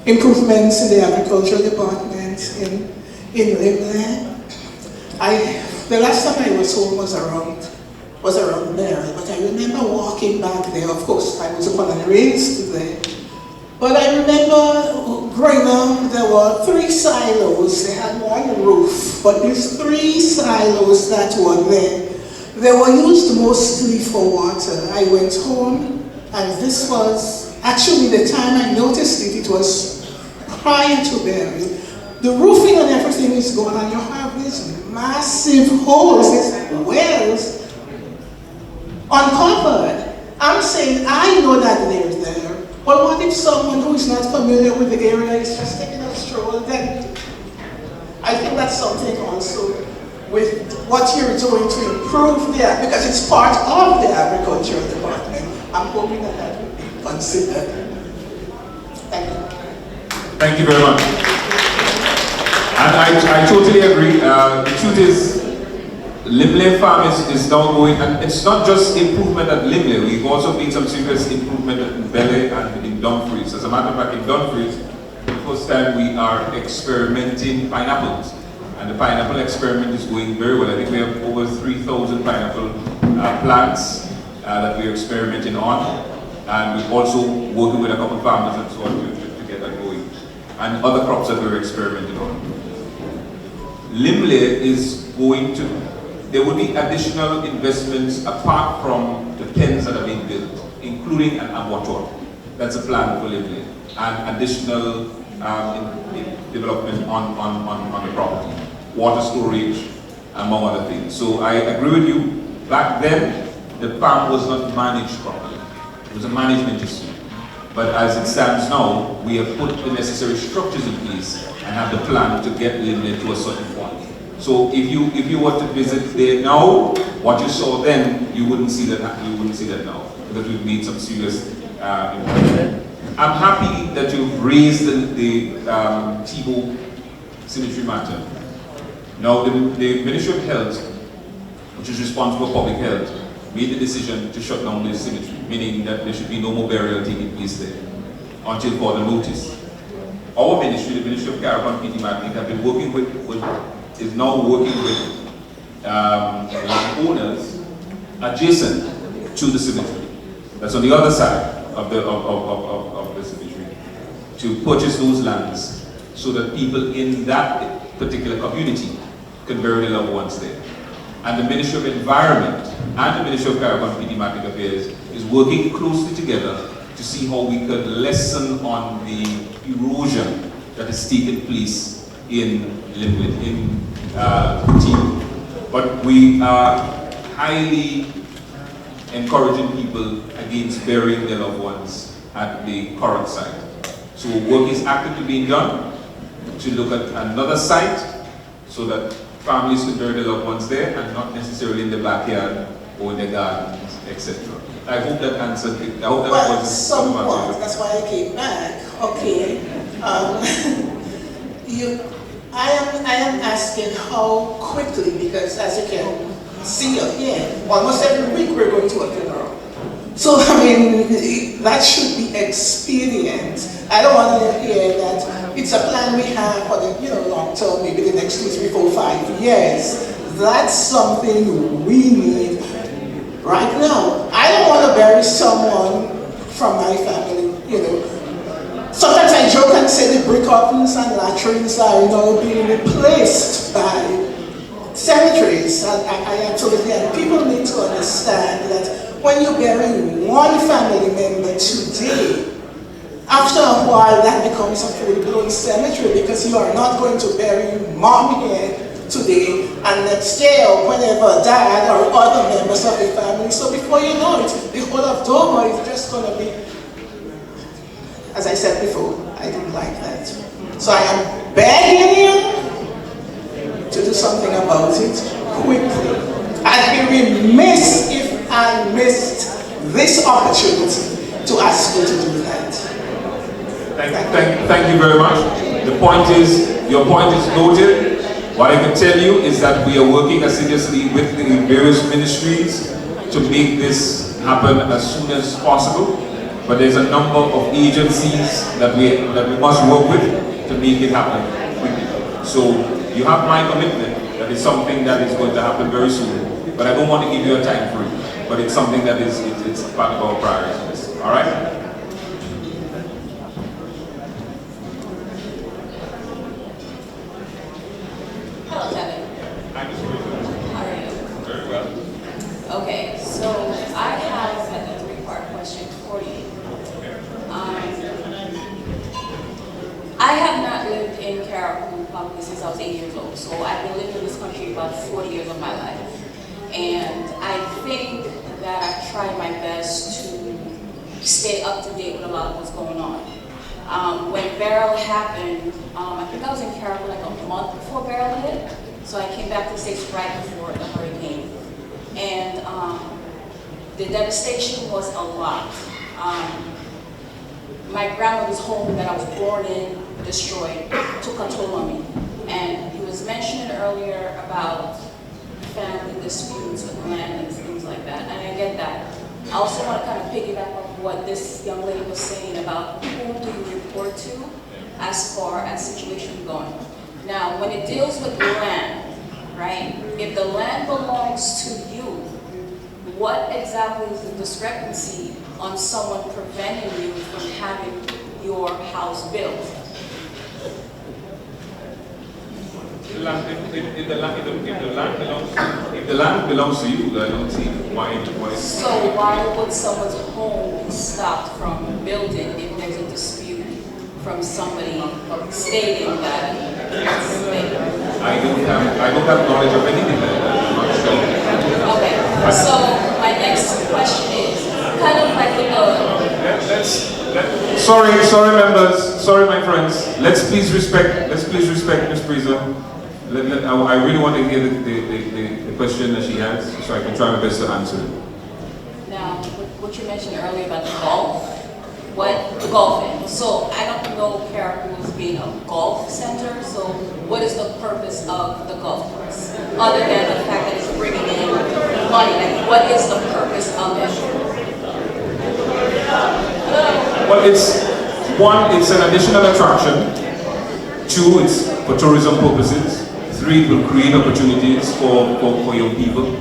improvements in the agricultural department in Limland. The last time I was home was around there, but I remember walking back there. Of course, I was born and raised there. But I remember growing up, there were 3 silos. They had one roof, but these 3 silos that were there, they were used mostly for water. I went home, and this was actually the time I noticed it. It was prior to burial. The roofing and everything is gone, and you have these massive holes, these wells, uncovered. I'm saying, I know that they're there, but what if someone who is not familiar with the area is just taking a stroll? Then I think that's something also with what you're doing to improve there, because it's part of the agricultural department. I'm hoping that that will be considered. Thank you. Thank you very much. And I totally agree. The truth is, Limley Farm is now going, and it's not just improvement at Limley. We've also made some serious improvement in Bele and in Dumfries. As a matter of fact, in Dumfries, the first time we are experimenting pineapples. And the pineapple experiment is going very well. I think we have over 3,000 pineapple plants that we're experimenting on. And we're also working with a couple of farmers and so on to get that going. And other crops that we're experimenting on. Limley is going to, there will be additional investments apart from the pens that are being built, including an abattoir. That's a plan for Limley. And additional development on the property. Water storage, among other things. So I agree with you. Back then, the farm was not managed properly. It was a management issue. But as it stands now, we have put the necessary structures in place and have the plan to get Limley to a certain point. So if you were to visit there now, what you saw then, you wouldn't see that now, because we've made some serious improvement. I'm happy that you've raised the Tebow cemetery matter. Now, the Ministry of Health, which is responsible for public health, made the decision to shut down this cemetery, meaning that there should be no more burial taking place there until further notice. Our ministry, the Ministry of Caravan PD Marketing, have been working is now working with owners adjacent to the cemetery. That's on the other side of the cemetery, to purchase those lands so that people in that particular community can bury their loved ones there. And the Ministry of Environment and the Ministry of Caravan PD Marketing Affairs is working closely together to see how we can lessen on the erosion that is taking place in Limley, in Tebow. But we are highly encouraging people against burying their loved ones at the current site. So work is actively being done to look at another site so that families can bury their loved ones there and not necessarily in the backyard or in the gardens, etc. I hope that answered it. I hope that was somewhat. That's why I came back. Okay. I am asking how quickly, because as you can see here, almost every week we're going to a funeral. So I mean, that should be expedient. I don't want to hear that it's a plan we have for the long term, maybe the next 2, 3, 4, 5 years. That's something we need right now. I don't want to bury someone from my family, Sometimes I joke and say the brick ovens and latrines are being replaced by cemeteries. I absolutely, and people need to understand that when you bury one family member today, after a while that becomes a full-blown cemetery, because you are not going to bury mom here today and next year or whenever dad or other members of the family. So before you know it, the whole of Dover is just going to be, as I said before, I didn't like that. So I am begging you to do something about it quickly. I'd be remiss if I missed this opportunity to ask you to do that. Thank you very much. Your point is noted. What I can tell you is that we are working assiduously with the various ministries to make this happen as soon as possible. but there's a number of agencies that we must work with to make it happen quickly. So you have my commitment that it's something that is going to happen very soon, but I don't want to give you a time frame, but it's something that is it's part of our priorities. All right? Hello, Tevin. Hi, Ms. President. How are you? Very well. Okay, so I have a three-part question for you. I have not lived in Caribou probably since I was 8 years old, so I've been living in this country about 40 years of my life. And I think that I've tried my best to stay up to date with a lot of what's going on. When Beryl happened, I think I was in Caribou like a month before Beryl hit, so I came back to the States right before the hurricane. And the devastation was a lot. My grandmother's home that I was born in, destroyed, took a toll on me. And he was mentioning earlier about family disputes with land and things like that, and I get that. I also want to kind of piggyback on what this young lady was saying about who do you report to as far as situations going. Now, when it deals with land, right, if the land belongs to you, what exactly is the discrepancy on someone preventing you from having your house built? If the land belongs to you, I don't see why. So why would someone's home be stopped from building if there's a dispute from somebody stating that it's vacant? I don't have knowledge of anything like that. I'm not sure. Okay, so my next question is kind of like Sorry members, sorry my friends. Let's please respect Ms. Preza. I really want to hear the question that she has, so I can try my best to answer it. Now, what you mentioned earlier about the golf, the golfing. So I don't know Caribou as being a golf center, so what is the purpose of the golf course? Other than the fact that it's bringing in money, like what is the purpose of it? Well, it's an additional attraction. 2, it's for tourism purposes. 3, it will create opportunities for young people.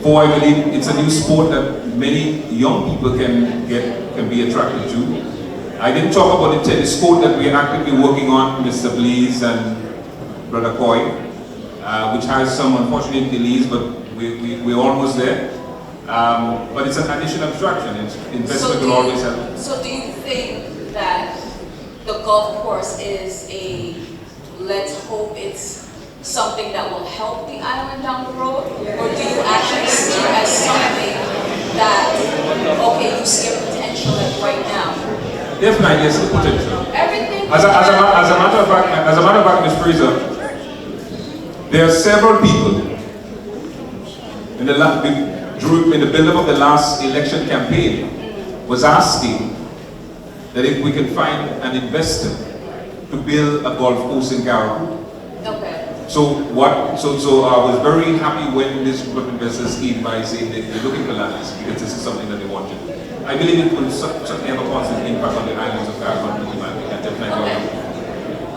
4, I believe it's a new sport that many young people can be attracted to. I didn't talk about the tennis court that we are actively working on, Mr. Blees and Brother Coy, which has some unfortunate delays, but we're almost there. But it's an additional attraction. Investment will always help. So do you think that the golf course is let's hope it's something that will help the island down the road? Or do you actually see it as something that, okay, you see a potential right now? Definitely, there's the potential. Everything. As a matter of fact, Ms. Fraser, there are several people in the build-up of the last election campaign was asking that if we can find an investor to build a golf course in Caribou. Okay. So I was very happy when this group of investors came by saying that they're looking for lands because this is something that they want to do. I believe it will certainly have a positive impact on the islands of Caribou.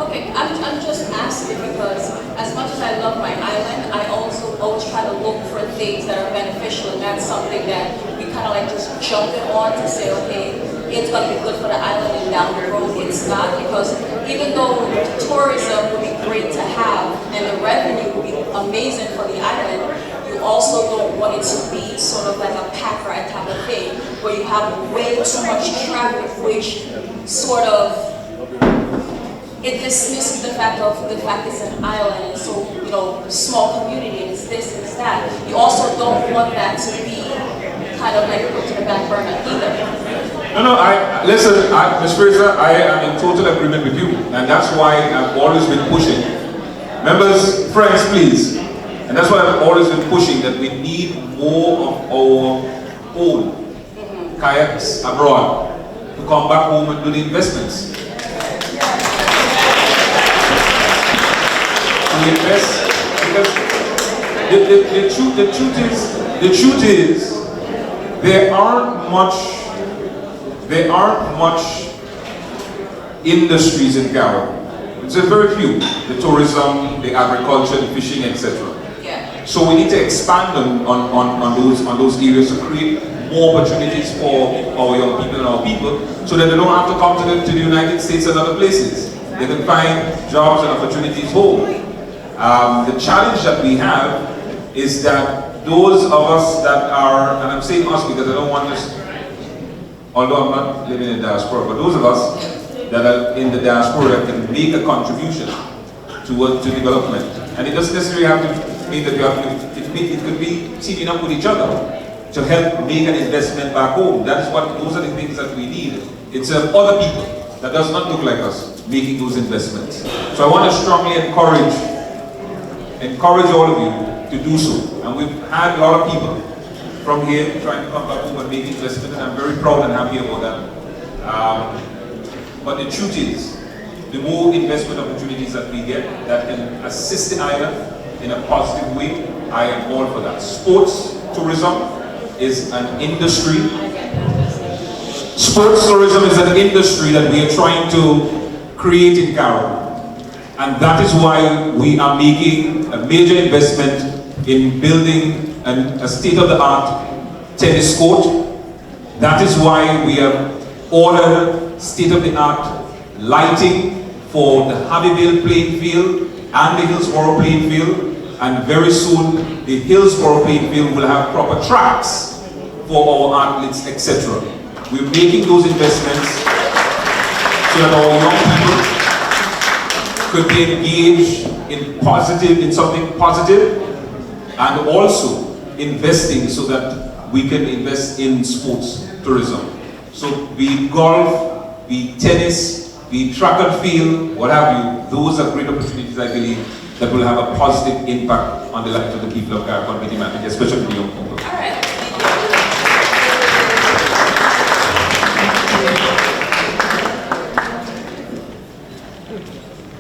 Okay, I'm just asking because as much as I love my island, I also always try to look for things that are beneficial, and that's something that we kind of like just jump it on to say, okay, it's going to be good for the island, and down the road it's not, because even though tourism would be great to have and the revenue would be amazing for the island, you also don't want it to be sort of like a pack ride type of thing where you have way too much traffic, which sort of it dismisses the fact it's an island, and so small community, and it's this and it's that. You also don't want that to be kind of like put to the back burner either. No, listen, Ms. Fraser, I am in total agreement with you, and that's why I've always been pushing. Members, friends, please. And that's why I've always been pushing that we need more of our own kayaks abroad to come back home and do the investments. To invest, because the truth is, there aren't much there aren't much industries in Carroll. It's a very few. The tourism, the agriculture, the fishing, etc. Yeah. So we need to expand on those areas to create more opportunities for our young people and our people, so that they don't have to come to the United States and other places. They can find jobs and opportunities home. The challenge that we have is that those of us that are, and I'm saying us because I don't want this, although I'm not living in the diaspora, but those of us that are in the diaspora can make a contribution to development. And it doesn't necessarily have to mean that you have to, it could be teaming up with each other to help make an investment back home. Those are the things that we need. It's other people that does not look like us making those investments. So I want to strongly encourage all of you to do so. And we've had a lot of people from here trying to come back home and make investments, and I'm very proud and happy about that. But the truth is, the more investment opportunities that we get that can assist the island in a positive way, I am all for that. Sports tourism is an industry. Sports tourism is an industry that we are trying to create in Carroll. And that is why we are making a major investment in building a state-of-the-art tennis court. That is why we have ordered state-of-the-art lighting for the Harveyville playing field and the Hillsborough playing field. And very soon, the Hillsborough playing field will have proper tracks for our athletes, etc. We're making those investments so that our young people could be engaged in something positive, and also investing so that we can invest in sports tourism. So be it golf, be it tennis, be it track and field, what have you, those are great opportunities, I believe, that will have a positive impact on the lives of the people of Carroll, especially the young people. All right.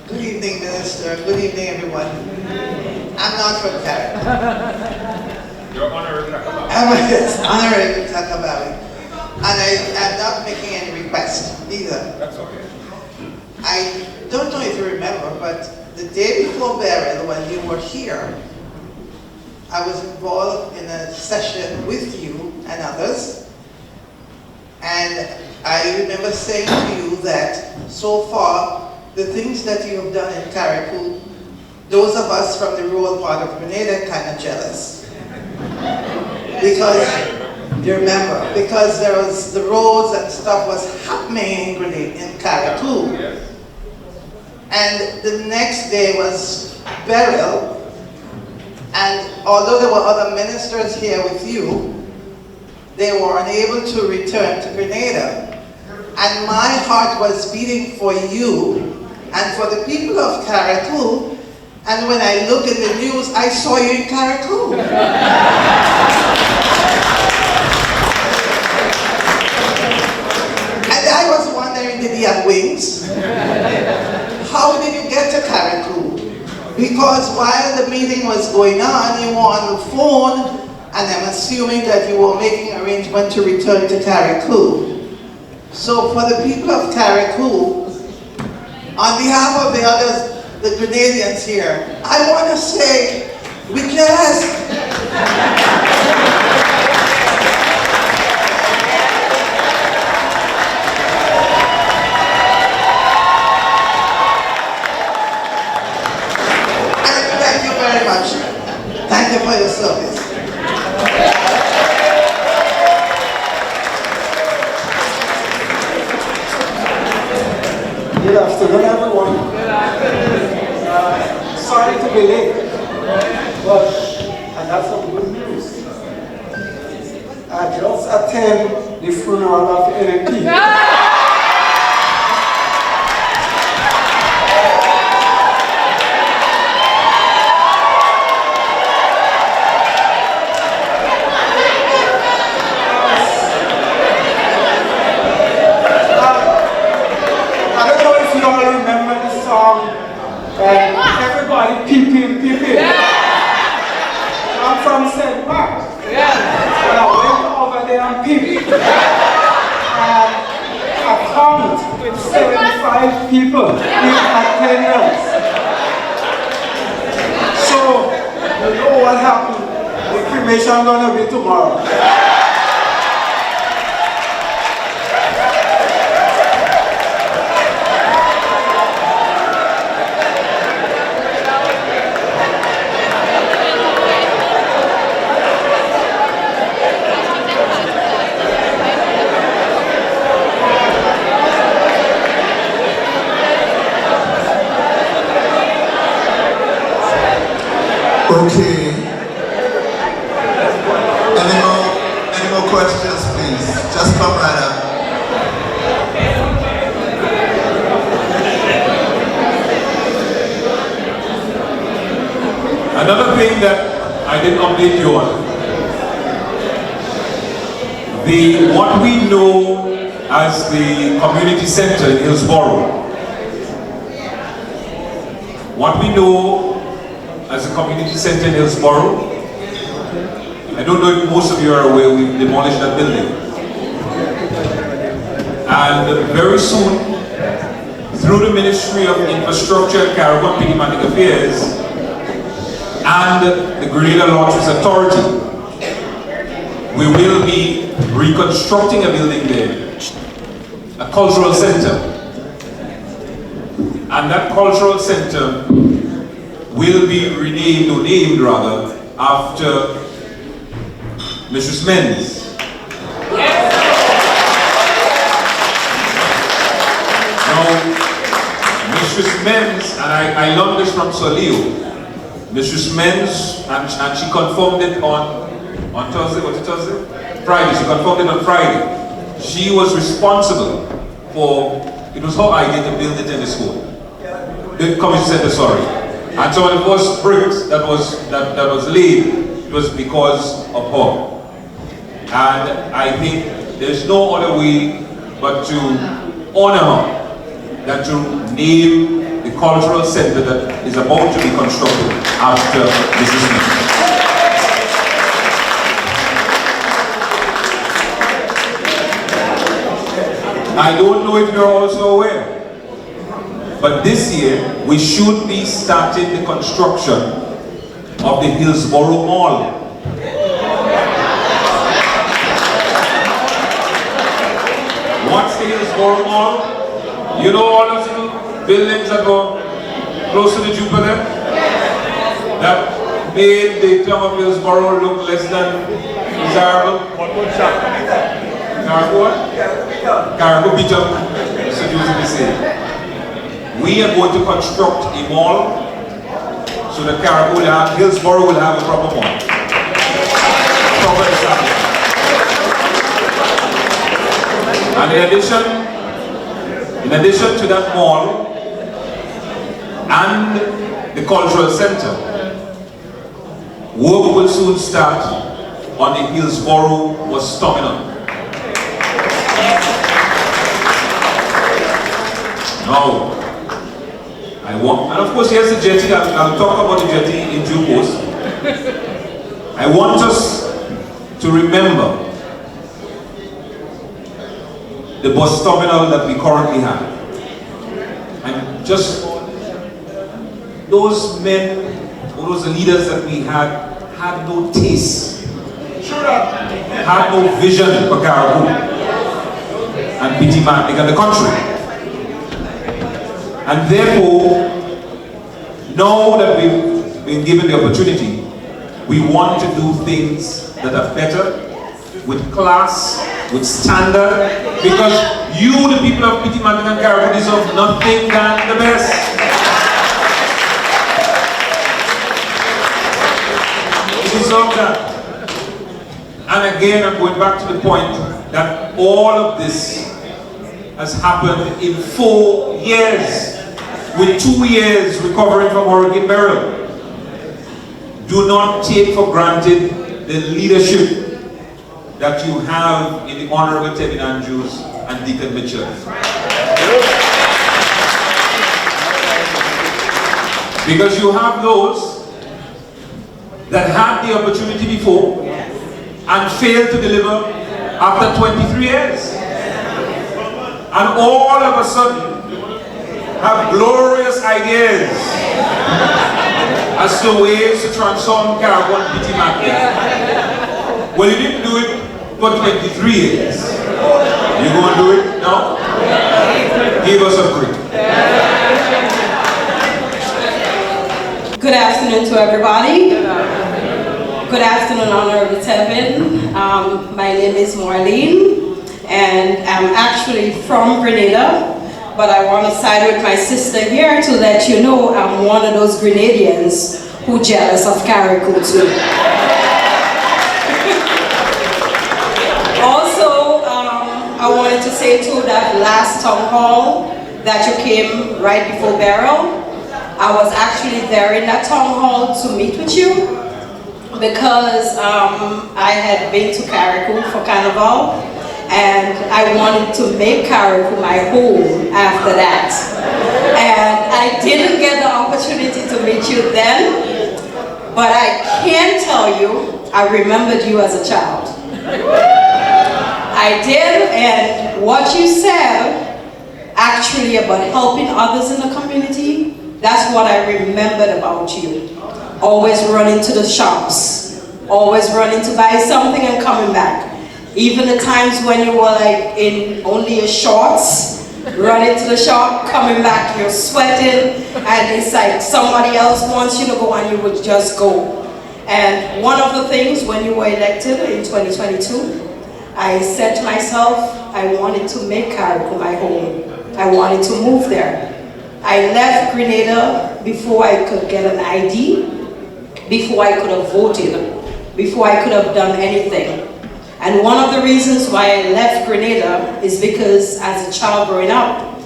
Good evening, Minister. Good evening, everyone. I'm not from Carroll. You're honorary Kakabali. I'm honorary Kakabali. And I'm not making any request either. That's okay. I don't know if you remember, but the day before burial, when you were here, I was involved in a session with you and others. And I remember saying to you that so far, the things that you have done in Carriacou, those of us from the rural part of Grenada kind of jealous. Because, you remember, because there was the roads and stuff was happening in Grenada, in Carriacou. Yes. And the next day was burial, and although there were other ministers here with you, they were unable to return to Grenada. And my heart was beating for you and for the people of Carriacou, and when I look in the news, I saw you in Carriacou. And I was wondering, did he have wings? How did you get to Carriacou? Because while the meeting was going on, you were on the phone, and I'm assuming that you were making arrangements to return to Carriacou. So for the people of Carriacou, on behalf of the others, the Grenadians here, I want to say, we just... very much. Thank you for your service. Good afternoon, everyone. Sorry to be late, but I got some good news. I just attended the funeral of NDC. Everybody peeping. I'm from St. Mark. And I went over there and peeped. And 5 people in attendance. So, you know what happened? The cremation gonna be tomorrow. Okay. Any more questions, please? Just come right up. Another thing that I didn't update you on. What we know as the community center in Hillsborough. What we know as a community center in Hillsborough. I don't know if most of you are aware, we've demolished that building. And very soon, through the Ministry of Infrastructure, Caribbean Diplomatic Affairs, and the Grenada Launches Authority, we will be reconstructing a building there, a cultural center. And that cultural center will be named rather, after Mrs. Menz. Now, Mrs. Menz, and I learned this from Solio, Mrs. Menz, and she confirmed it on Thursday, was it Thursday? Friday, she confirmed it on Friday. She was responsible for, it was her idea to build it in the school. The community center, sorry. And so the first bricks that was laid, it was because of her. And I think there's no other way but to honor her, than to name the cultural center that is about to be constructed after Mrs. Smith. I don't know if you're also aware, but this year we should be starting the construction of the Hillsborough Mall. What's the Hillsborough Mall? You know all those little buildings that go close to the Jupiter? That made the town of Hillsborough look less than desirable? Cargo what? Cargo beat up, so you to say. We are going to construct a mall so that Hillsborough will have a proper mall. Proper establishment. And in addition to that mall and the cultural center, work will soon start on the Hillsborough Bus Terminal. Now, and of course here's the jetty. I'll talk about the jetty in due course. I want us to remember the bus terminal that we currently have. And just those men, or those leaders that we had no taste, had no vision for Caribou and Pitimatic and the country. And therefore, now that we've been given the opportunity, we want to do things that are better, with class, with standard, because you, the people of Pitimatic and Caribou, deserve nothing than the best. You deserve that. And again, I'm going back to the point that all of this has happened in 4 years, with 2 years recovering from Hurricane Beryl. Do not take for granted the leadership that you have in the Honorable Tevin Andrews and Deacon Mitchell. Because you have those that had the opportunity before and failed to deliver after 23 years. And all of a sudden, have glorious ideas as to ways to transform Caribou and Petit Market. Well, you didn't do it for 23 years. You gonna do it now? Give us a break. Good afternoon to everybody. Good afternoon, Honorable Tevin. My name is Marlene, and I'm actually from Grenada, but I want to side with my sister here to let you know I'm one of those Grenadians who jealous of Carriacou too. Also, I wanted to say too that last town hall that you came right before Barrel, I was actually there in that town hall to meet with you because I had been to Carriacou for Carnival and I wanted to make Carriacou my home after that. And I didn't get the opportunity to meet you then, but I can tell you, I remembered you as a child. I did, and what you said actually about helping others in the community, that's what I remembered about you. Always running to the shops, always running to buy something and coming back. Even the times when you were like in only your shorts, running to the shop, coming back, you're sweating, and it's like somebody else wants you to go and you would just go. And one of the things when you were elected in 2022, I said to myself, I wanted to make Carriacou my home. I wanted to move there. I left Grenada before I could get an ID, before I could have voted, before I could have done anything. And one of the reasons why I left Grenada is because as a child growing up,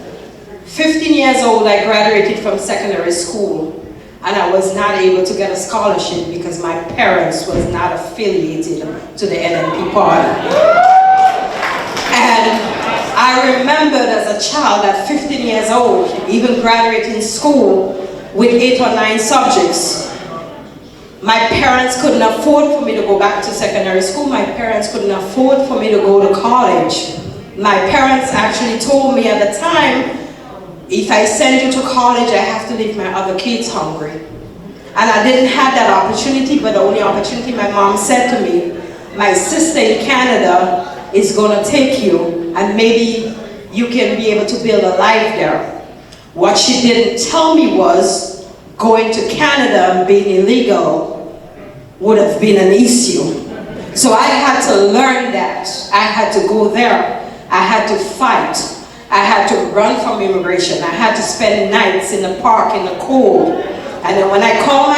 15 years old, I graduated from secondary school, and I was not able to get a scholarship because my parents was not affiliated to the NNP party. And I remembered as a child at 15 years old, even graduating school with 8 or 9 subjects. My parents couldn't afford for me to go back to secondary school. My parents couldn't afford for me to go to college. My parents actually told me at the time, if I send you to college, I have to leave my other kids hungry. And I didn't have that opportunity, but the only opportunity my mom said to me, my sister in Canada is going to take you, and maybe you can be able to build a life there. What she didn't tell me was going to Canada and being illegal would have been an issue. So I had to learn that. I had to go there. I had to fight. I had to run from immigration. I had to spend nights in the park in the cold. And then when I called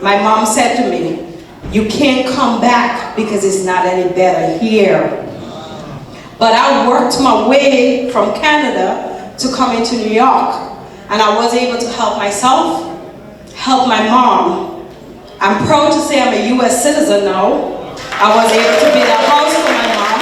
my mom said to me, you can't come back because it's not any better here. But I worked my way from Canada to come into New York. And I was able to help myself, help my mom. I'm proud to say I'm a US citizen now. I was able to build a house for my mom.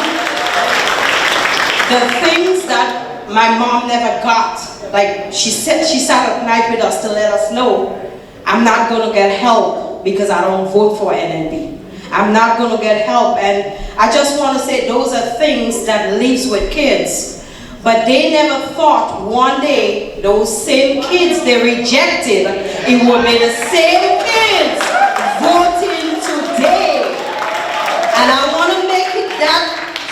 The things that my mom never got, like she sat at night with us to let us know, I'm not going to get help because I don't vote for NNP. I'm not going to get help. And I just want to say those are things that lives with kids. But they never thought one day those same kids they rejected, it would be the same kids voting today. And I want to make it that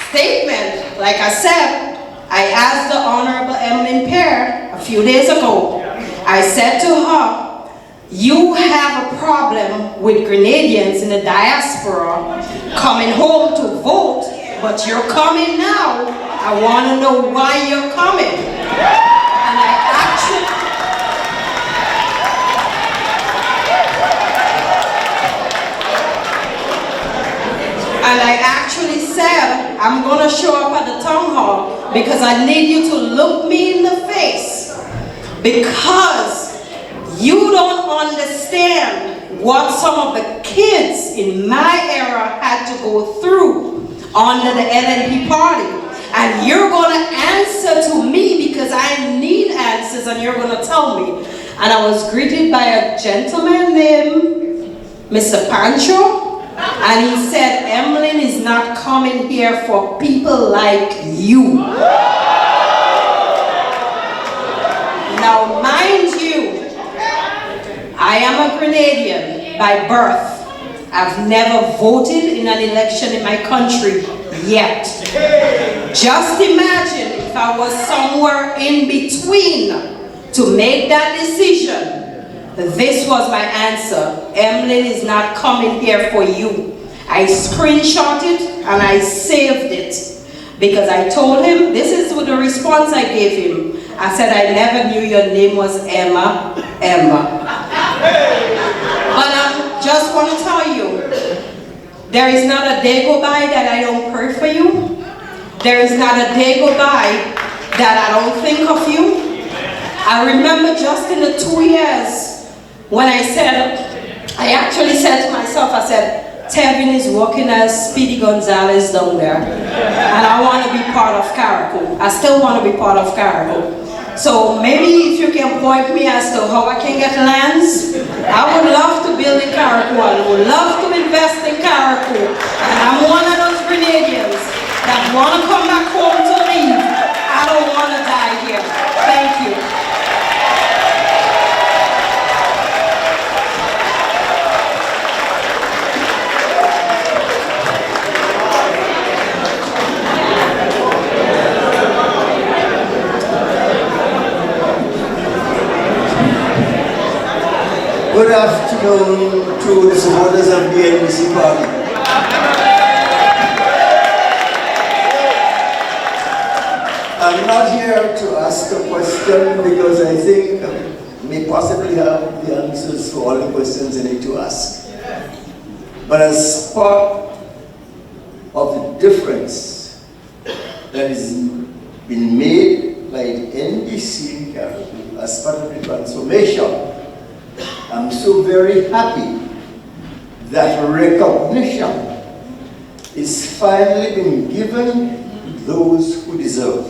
statement. Like I said, I asked the Honorable Emmeline Pear a few days ago. I said to her, you have a problem with Grenadians in the diaspora coming home to vote, but you're coming now. I want to know why you're coming. And I actually said, I'm going to show up at the town hall because I need you to look me in the face. Because you don't understand what some of the kids in my era had to go through under the NNP party. And you're going to answer to me because I need answers and you're going to tell me. And I was greeted by a gentleman named Mr. Pancho. And he said, Emmeline is not coming here for people like you. Now, mind you, I am a Grenadian by birth. I've never voted in an election in my country yet. Just imagine if I was somewhere in between to make that decision. This was my answer. Emlyn is not coming here for you. I screenshot it and I saved it because I told him, this is the response I gave him. I said, I never knew your name was Emma. But I just want to tell you, there is not a day go by that I don't pray for you. There is not a day go by that I don't think of you. I remember just in the 2 years when I actually said to myself, I said, Tevin is working as Speedy Gonzalez down there. And I want to be part of Carriacou. I still want to be part of Carriacou. So maybe if you can point me as to how I can get lands, I would love to build in Carriacou. I would love to invest in Carriacou. And I'm one of those Grenadians that want to come back home to leave. I don't want to die here. Thank you. Good afternoon to the supporters of the NDC party. I'm not here to ask a question because I think I may possibly have the answers to all the questions I need to ask. But as part of the difference that is been made by the NDC in Carriacou as part of the transformation, I'm so very happy that recognition is finally being given to those who deserve.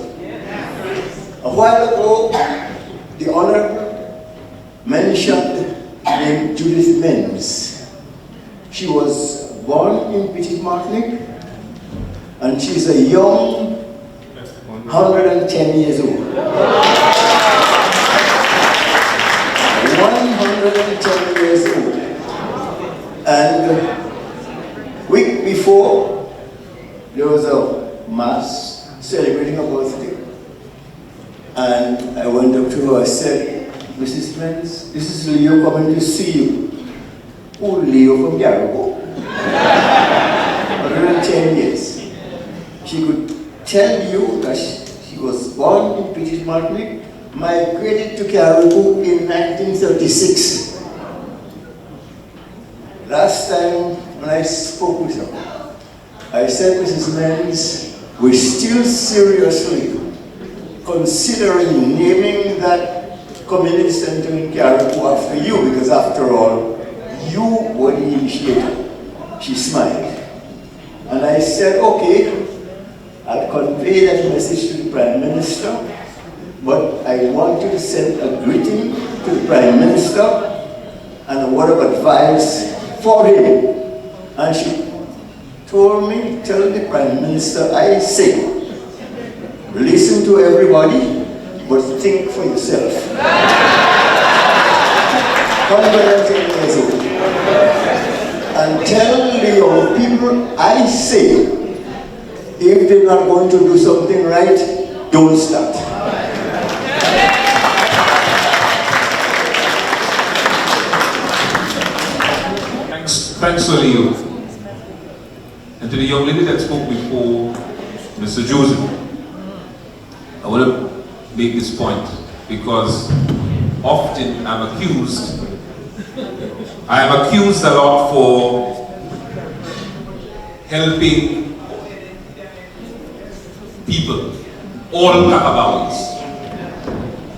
A while ago, the Honorable mentioned the name Judith Menz. She was born in Petit Martinique and she's a young 110 years old. 110 years old. And week before, there was a mass celebrating a birthday. And I went up to her, I said, Mrs. Menz, this is Leo coming to see you. Oh, Leo from Carriacou. 110 years. She could tell you that she was born in Petit Martinique, migrated to Carriacou in 1936. Last time when I spoke with her, I said, Mrs. Menz, we're still seriously considering naming that community center in Carriacou after you, because after all, you were the initiator. She smiled. And I said, okay, I'll convey that message to the Prime Minister, but I want you to send a greeting to the Prime Minister and a word of advice for him. And she told me, tell the Prime Minister, I say, listen to everybody, but think for yourself. 110 years old. And tell the young people, I say, if they're not going to do something right, don't start. Thanks to Leo. And to the young lady that spoke before, Mr. Joseph, I want to make this point because often I am accused a lot for helping people, all Kakabawis.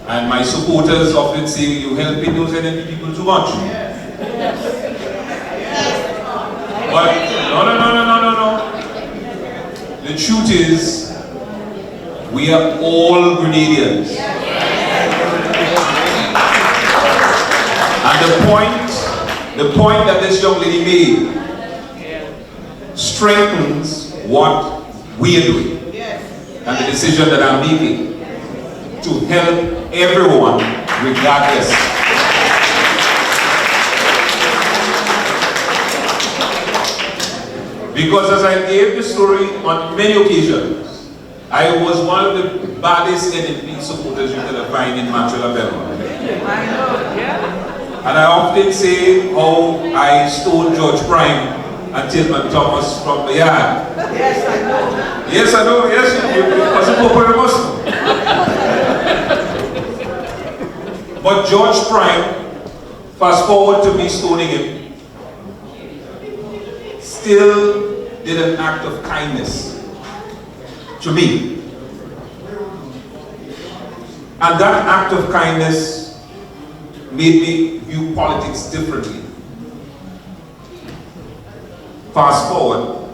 And my supporters often say, you helping those NDC people too much. But no. The truth is, we are all Grenadians. And the point that this young lady made strengthens what we are doing and the decision that I'm making to help everyone regardless. Because as I gave the story on many occasions, I was one of the baddest NDC supporters you can find in Metro Alabama. And I often say how I stole George Prime and Tillman Thomas from the yard. Yes, I know. Yes, I know. Yes, because of popular Muslim. But George Prime, fast forward to me stoning him, still did an act of kindness to me. And that act of kindness made me view politics differently. Fast forward,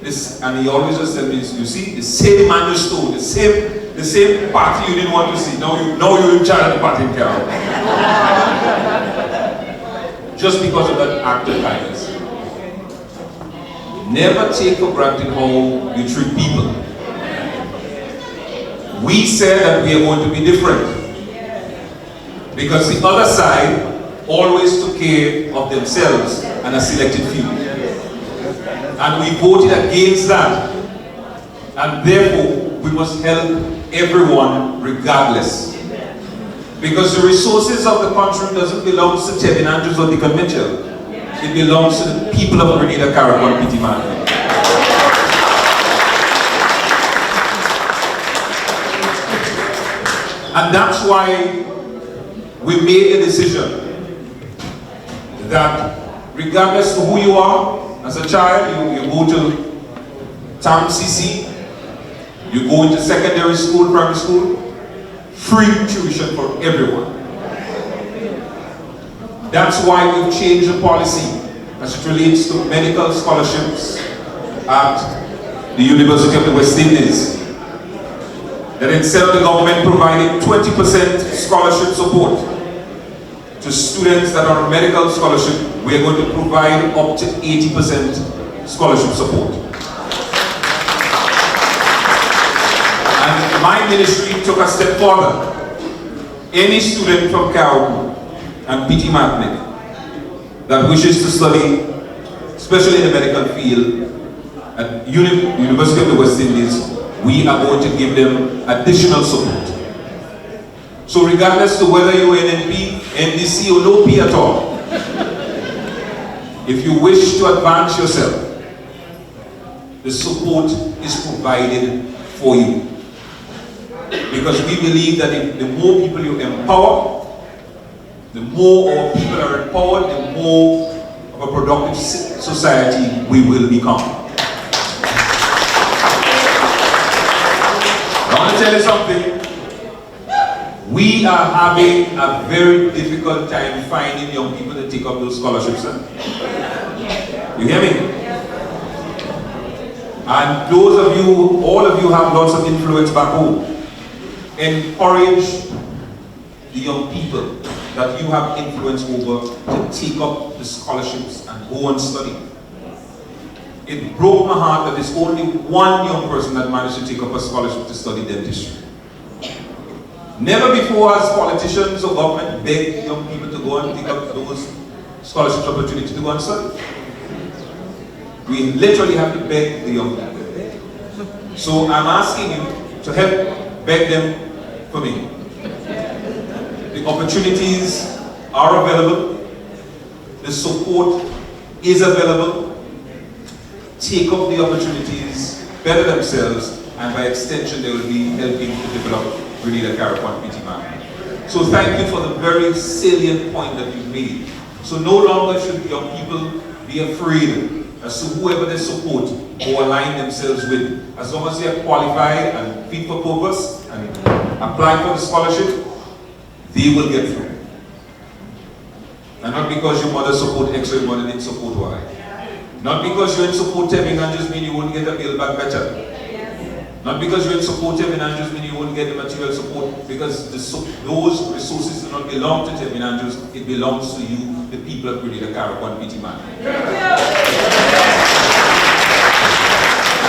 this, and he always just said, you see, the same man you stole, the same party you didn't want to see, now you're in charge of the party in Carol. Just because of that act of kindness. Never take for granted how you treat people. We said that we are going to be different. Because the other side always took care of themselves and a selected few. And we voted against that. And therefore, we must help everyone regardless. Because the resources of the country doesn't belong to Tevin Andrews or Deacon Mitchell. It belongs to the people of Grenada, Carriacou, and Pitimani. And that's why we made a decision that regardless of who you are, as a child, you go to town CC, you go into secondary school, primary school, free tuition for everyone. That's why we've changed the policy as it relates to medical scholarships at the University of the West Indies. That instead of the government providing 20% scholarship support to students that are on medical scholarship, we are going to provide up to 80% scholarship support. And my ministry took a step further. Any student from Carriacou and PT Martinique that wishes to study, especially in the medical field, at University of the West Indies, we are going to give them additional support. So regardless to whether you're NNP, NDC, or no P at all, if you wish to advance yourself, the support is provided for you. Because we believe that if the more people you empower, the more our people are empowered, the more of a productive society we will become. I want to tell you something. We are having a very difficult time finding young people to take up those scholarships. You hear me? And those of you, all of you have lots of influence back home. Encourage the young people that you have influence over to take up the scholarships and go and study. It broke my heart that there's only one young person that managed to take up a scholarship to study dentistry. Never before has politicians or government begged young people to go and take up those scholarship opportunities to go and study. We literally have to beg the young people. So I'm asking you to help beg them for me. The opportunities are available. The support is available. Take up the opportunities, better themselves, and by extension they will be helping to develop Grenada, Carriacou, and Pitimani. So thank you for the very salient point that you made. So no longer should young people be afraid as to whoever they support or align themselves with. As long as they are qualified and fit for purpose and apply for the scholarship, they will get through. And not because your mother support X or your mother didn't support Y. Not because you're in support Tevin and just mean you won't get a bill back better. Not because you're in support Tevin and just mean you won't get the material support, because those resources do not belong to Tevin Andrews, it belongs to you, the people of Grenada, Carriacou, and Pitimani.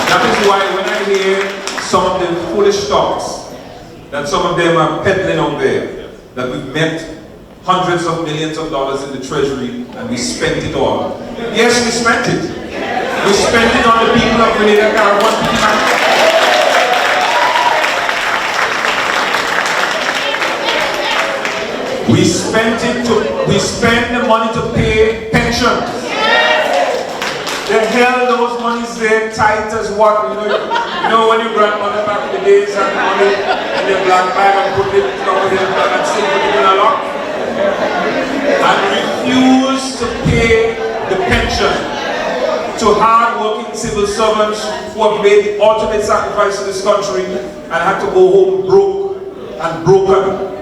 That is why when I hear some of the foolish talks that some of them are peddling out there, that we've met hundreds of millions of dollars in the treasury and we spent it all. Yes, we spent it. We spent it on the people of Grenada, Caribbean. We spent the money to pay pensions. They held those monies there tight as what, you know when your grandmother back in the days had the money in their black bag and put it over their bag and still put it in a lock, and refused to pay the pension to hard-working civil servants who have made the ultimate sacrifice in this country and had to go home broke and broken.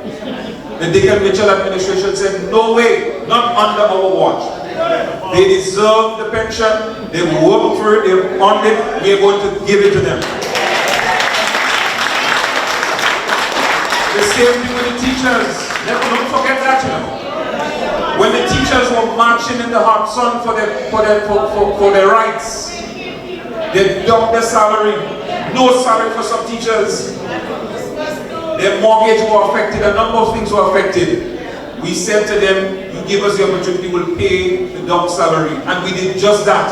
The Dick and Mitchell administration said, no way, not under our watch. They deserve the pension, they worked for it, they earned it, we are going to give it to them. The same thing with the teachers. Don't forget that, you know. When the teachers were marching in the hot sun for their rights, they dumped their salary. No salary for some teachers. Their mortgage were affected, a number of things were affected. We said to them, you give us the opportunity, we'll pay the dump salary. And we did just that.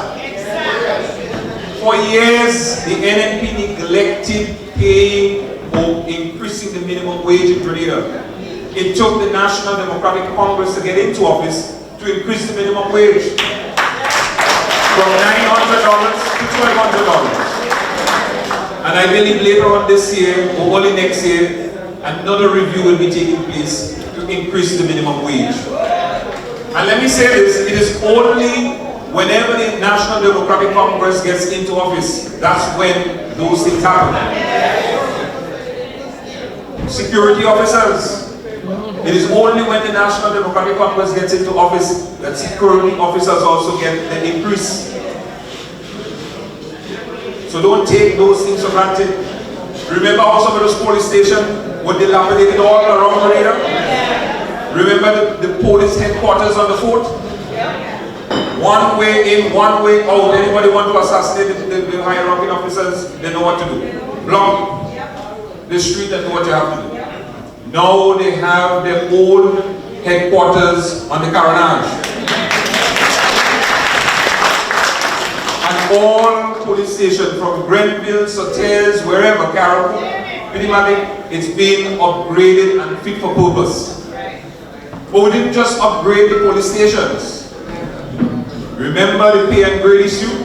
For years, the NNP neglected paying or increasing the minimum wage in Grenada. It took the National Democratic Congress to get into office to increase the minimum wage from $900 to $1,200. And I believe later on this year, or early next year, another review will be taking place to increase the minimum wage. And let me say this, it is only whenever the National Democratic Congress gets into office, that's when those things happen. Security officers, it is only when the National Democratic Congress gets into office that security officers also get the increase. So don't take those things for granted. Remember how some of those police stations were dilapidated all around Grenada? Remember the police headquarters on the fort? One way in, one way out. Anybody want to assassinate the higher-ranking officers, they know what to do. Block the street and do what you have to do. Now they have their own headquarters on the Caranage. And all police stations from Grenville, Sotels, wherever, Caribou, pretty much it's being upgraded and fit for purpose. But we didn't just upgrade the police stations. Remember the pay and grade issue?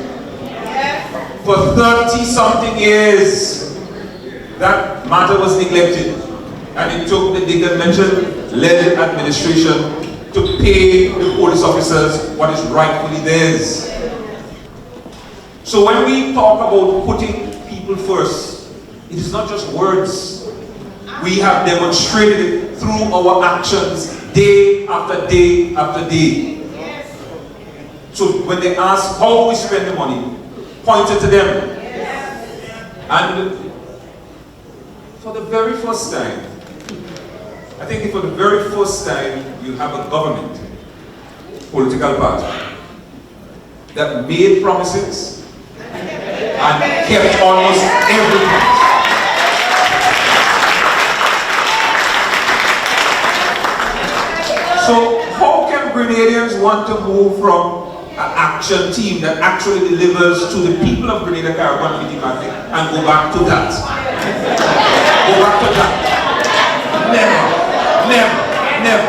For 30-something years, that matter was neglected. And it took the Dick and Mitchell-led administration to pay the police officers what is rightfully theirs. So when we talk about putting people first, it is not just words. We have demonstrated it through our actions day after day after day. So when they ask how we spend the money, point it to them. And for the very first time, I think for the very first time, you have a government, political party, that made promises and kept almost everything. So how can Grenadians want to move from an action team that actually delivers to the people of Grenada, Caribbean, and go back to that? Go back to that. Never, never, never.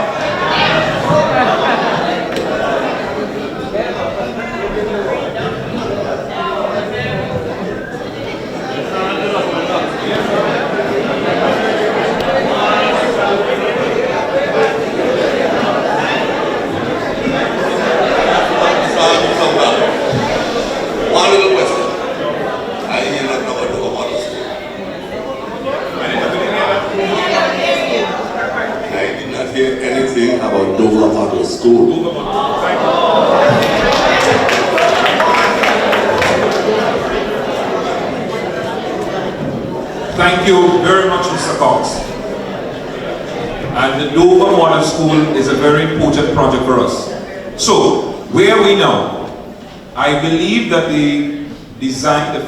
One little question. I hear that about the model school. I did not hear anything about Dover Model School. Thank you very much, Mr. Cox. And the Dover Model School is a very important project for us. So, where are we now? I believe that the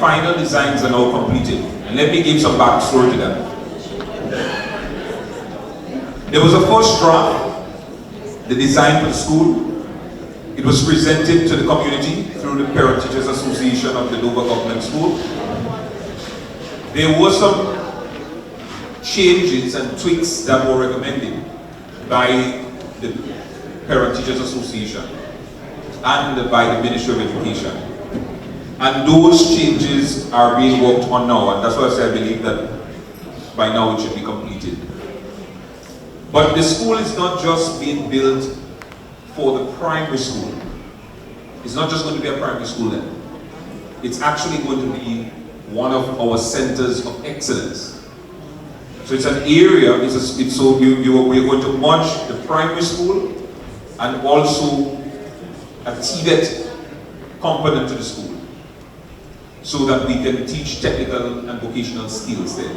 final designs are now completed. And let me give some backstory to that. There was a first draft, the design for the school. It was presented to the community through the Parent Teachers Association of the Dover Government School. There were some changes and tweaks that were recommended by the Parent Teachers Association and by the Ministry of Education. And those changes are being worked on now, and that's why I say I believe that by now it should be completed. But the school is not just being built for the primary school. It's not just going to be a primary school then. It's actually going to be one of our centers of excellence. So it's an area, we're going to merge the primary school and also a TVET component to the school, so that we can teach technical and vocational skills there.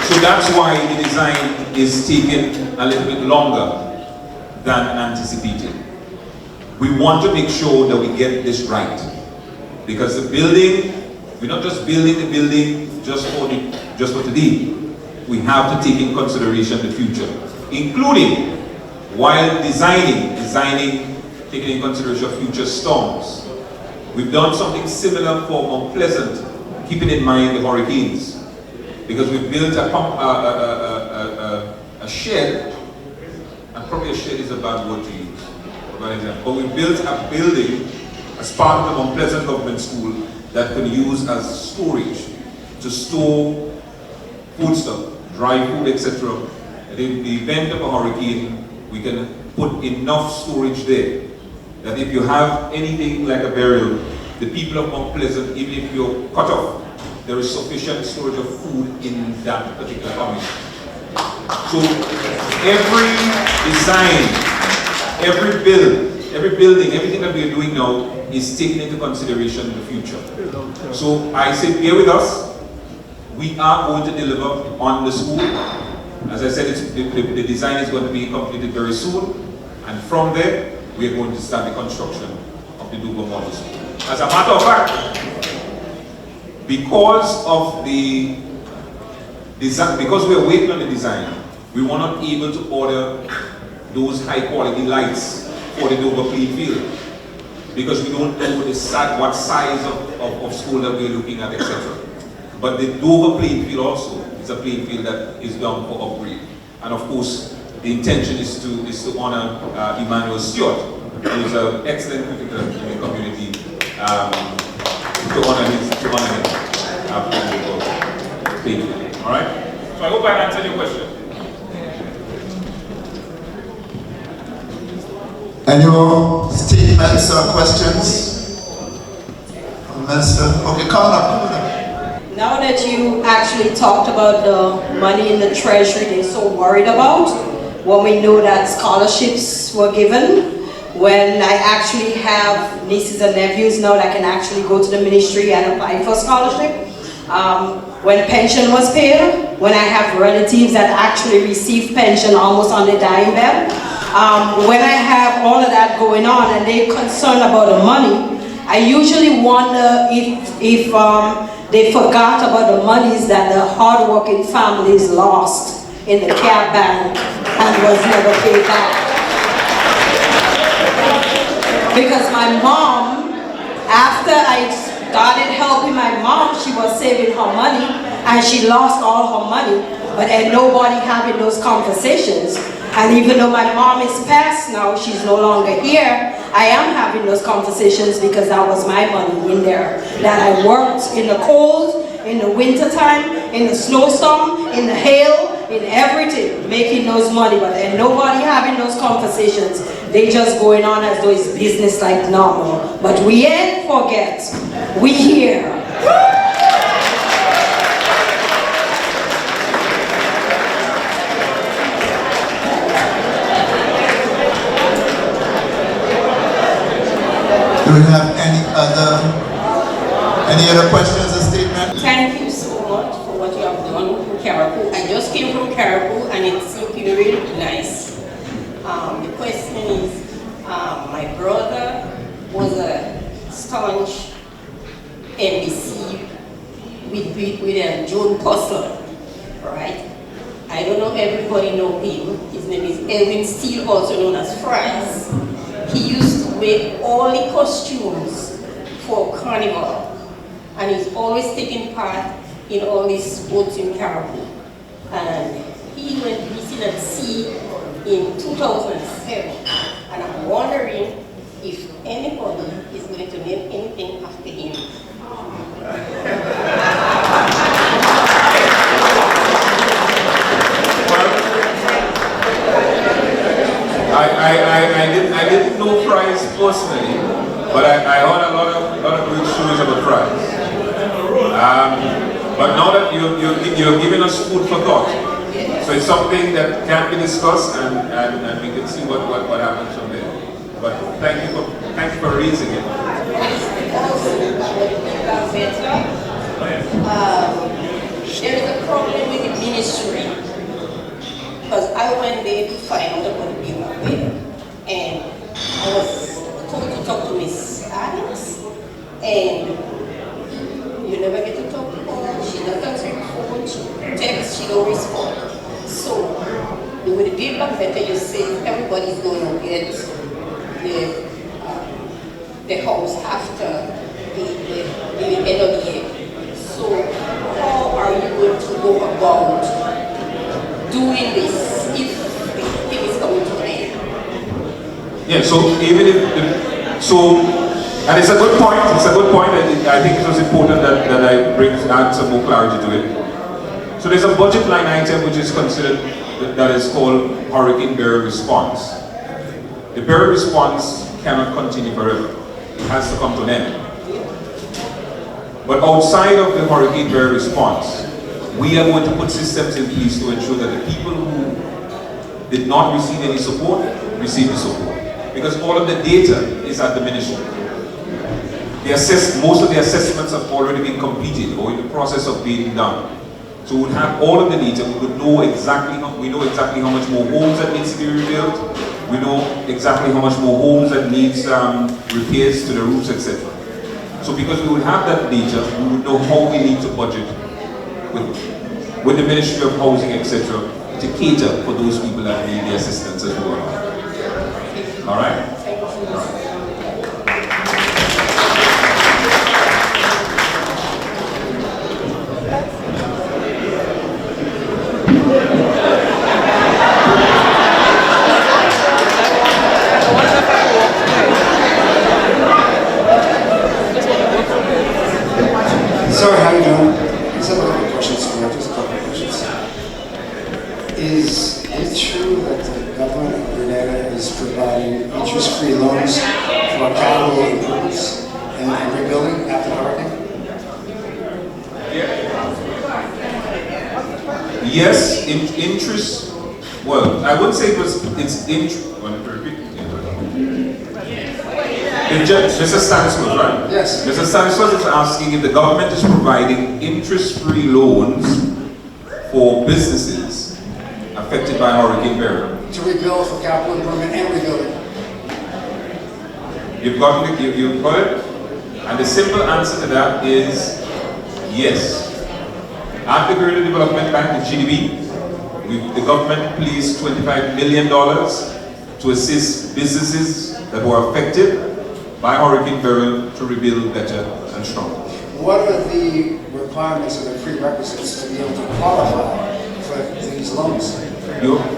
So that's why the design is taking a little bit longer than anticipated. We want to make sure that we get this right, because the building, we're not just building the building just for today. We have to take in consideration the future, including while designing, taking in consideration future storms. We've done something similar for Mount Pleasant, keeping in mind the hurricanes, because we built a shed, and probably a shed is a bad word to use, but we built a building as part of the Mount Pleasant Government School that can use as storage to store foodstuff, dry food, etc. In the event of a hurricane, we can put enough storage there that if you have anything like a burial, the people of Mount Pleasant, even if you're cut off, there is sufficient storage of food in that particular community. So every design, every building, everything that we are doing now is taken into consideration in the future. So I say, bear with us. We are going to deliver on the school. As I said, the design is going to be completed very soon, and from there, we are going to start the construction of the Dover Model School. As a matter of fact, because of the design, because we are waiting on the design, we were not able to order those high-quality lights for the Dover playing field, because we don't know what size of school that we're looking at, etc. But the Dover playing field also is a playing field that is done for upgrade. And of course, the intention is to honor Emmanuel Stewart, who is an excellent cricketer in the community, to honor him after the playing field. All right? So I hope I answered your question. Any more statements or questions? Minister? Okay, come on up. Now that you actually talked about the money in the treasury they're so worried about, when we know that scholarships were given, when I actually have nieces and nephews now that can actually go to the ministry and apply for scholarship, when pension was paid, when I have relatives that actually receive pension almost on the dying bed, when I have all of that going on and they're concerned about the money, I usually wonder if they forgot about the monies that the hard-working families lost in the cab bank and was never paid back. Because my mom, after I started helping my mom, she was saving her money and she lost all her money, but ain't nobody having those conversations. And even though my mom is passed now, she's no longer here, I am having those conversations because that was my money in there. That I worked in the cold, in the winter time, in the snowstorm, in the hail, in everything, making those money. But ain't nobody having those conversations. They just going on as though it's business like normal. But we ain't forget. We here. Do we have any other questions or statements? Thank you so much for what you have done in Caribou. I just came from Caribou and it's looking really nice. The question is, my brother was a staunch NDC with with Joan Puzzle, right? I don't know if everybody know him. His name is Tevin, Steele, also known as Fries. He used to make all the costumes for Carnival, and he's always taking part in all these sports in Caribou. And he went missing at sea in 2007, and I'm wondering if anybody is going to name anything after him. I didn't know Fries personally, but I heard a lot of good stories about Fries. But now that you're giving us food for thought, so it's something that can be discussed, and we can see what happens from there. But thank you for raising it. There is a problem with the ministry, because I went there to find out about the bill, and I was told to talk to Miss Adams, and you never get to talk to her. She doesn't answer the phone, she texts, she don't respond. So with the bill back better, you say everybody's going to get the house after the end of the year. So how are you going to go about doing this if the thing is coming to an end? Yeah, so even if, and it's a good point, I think it was important that I add some more clarity to it. So there's a budget line item which is considered, that is called Hurricane Barrier Response. The barrier response cannot continue forever. It has to come to an end. But outside of the hurricane barrier response, we are going to put systems in place to ensure that the people who did not receive any support, receive the support. Because all of the data is at the ministry. Most of the assessments have already been completed or in the process of being done. So we'll have all of the data. We would know exactly how much more homes that needs to be rebuilt. We know exactly how much more homes that needs repairs to the roofs, etc. So because we would have that data, we would know how we need to budget with the Ministry of Housing, etc., to cater for those people that need the assistance as well. All right? All right. Sorry, how you doing? Just have a couple questions for you. Just a couple of questions. Is it true that the government of Grenada is providing interest-free loans for capital improvements and rebuilding after the hurricane? Yes, interest. Well, I wouldn't say it's interest. Mr. Stanislaus, right? Yes. Mr. Stanislaus is asking if the government is providing interest-free loans for businesses affected by Hurricane Barrier. To rebuild for capital improvement and rebuilding. You've got it? And the simple answer to that is yes. At the Grenada Development Bank, the GDB, the government placed $25 million to assist businesses that were affected by Hurricane Barrier to rebuild better and stronger. What are the requirements or the prerequisites to be able to qualify for these loans?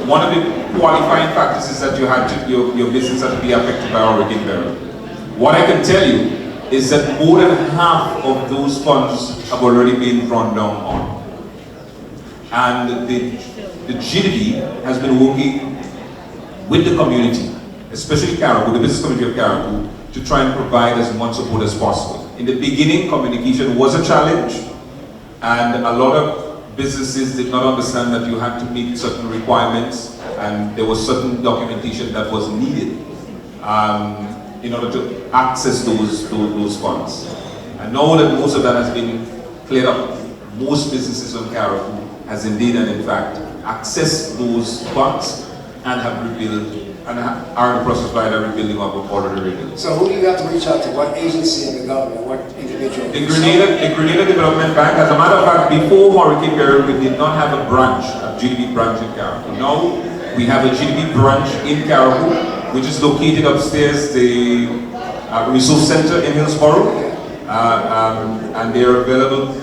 One of the qualifying factors is that your business had to be affected by Hurricane Barrier. What I can tell you is that more than half of those funds have already been drawn down on. And the GDB has been working with the community, especially Caribou, the business community of Caribou, to try and provide as much support as possible. In the beginning, communication was a challenge, and a lot of businesses did not understand that you had to meet certain requirements, and there was certain documentation that was needed in order to access those funds. And now that most of that has been cleared up, most businesses on Caribou has indeed and in fact accessed those funds and have rebuilt and are in the process of either rebuilding or already rebuilding. So who do you have to reach out to? What agency in the government? What individual? The Grenada Development Bank, as a matter of fact, before Hurricane Beryl, we did not have a branch, a GDB branch in Carriacou. Now we have a GDB branch in Carriacou, which is located upstairs the resource center in Hillsborough, and they are available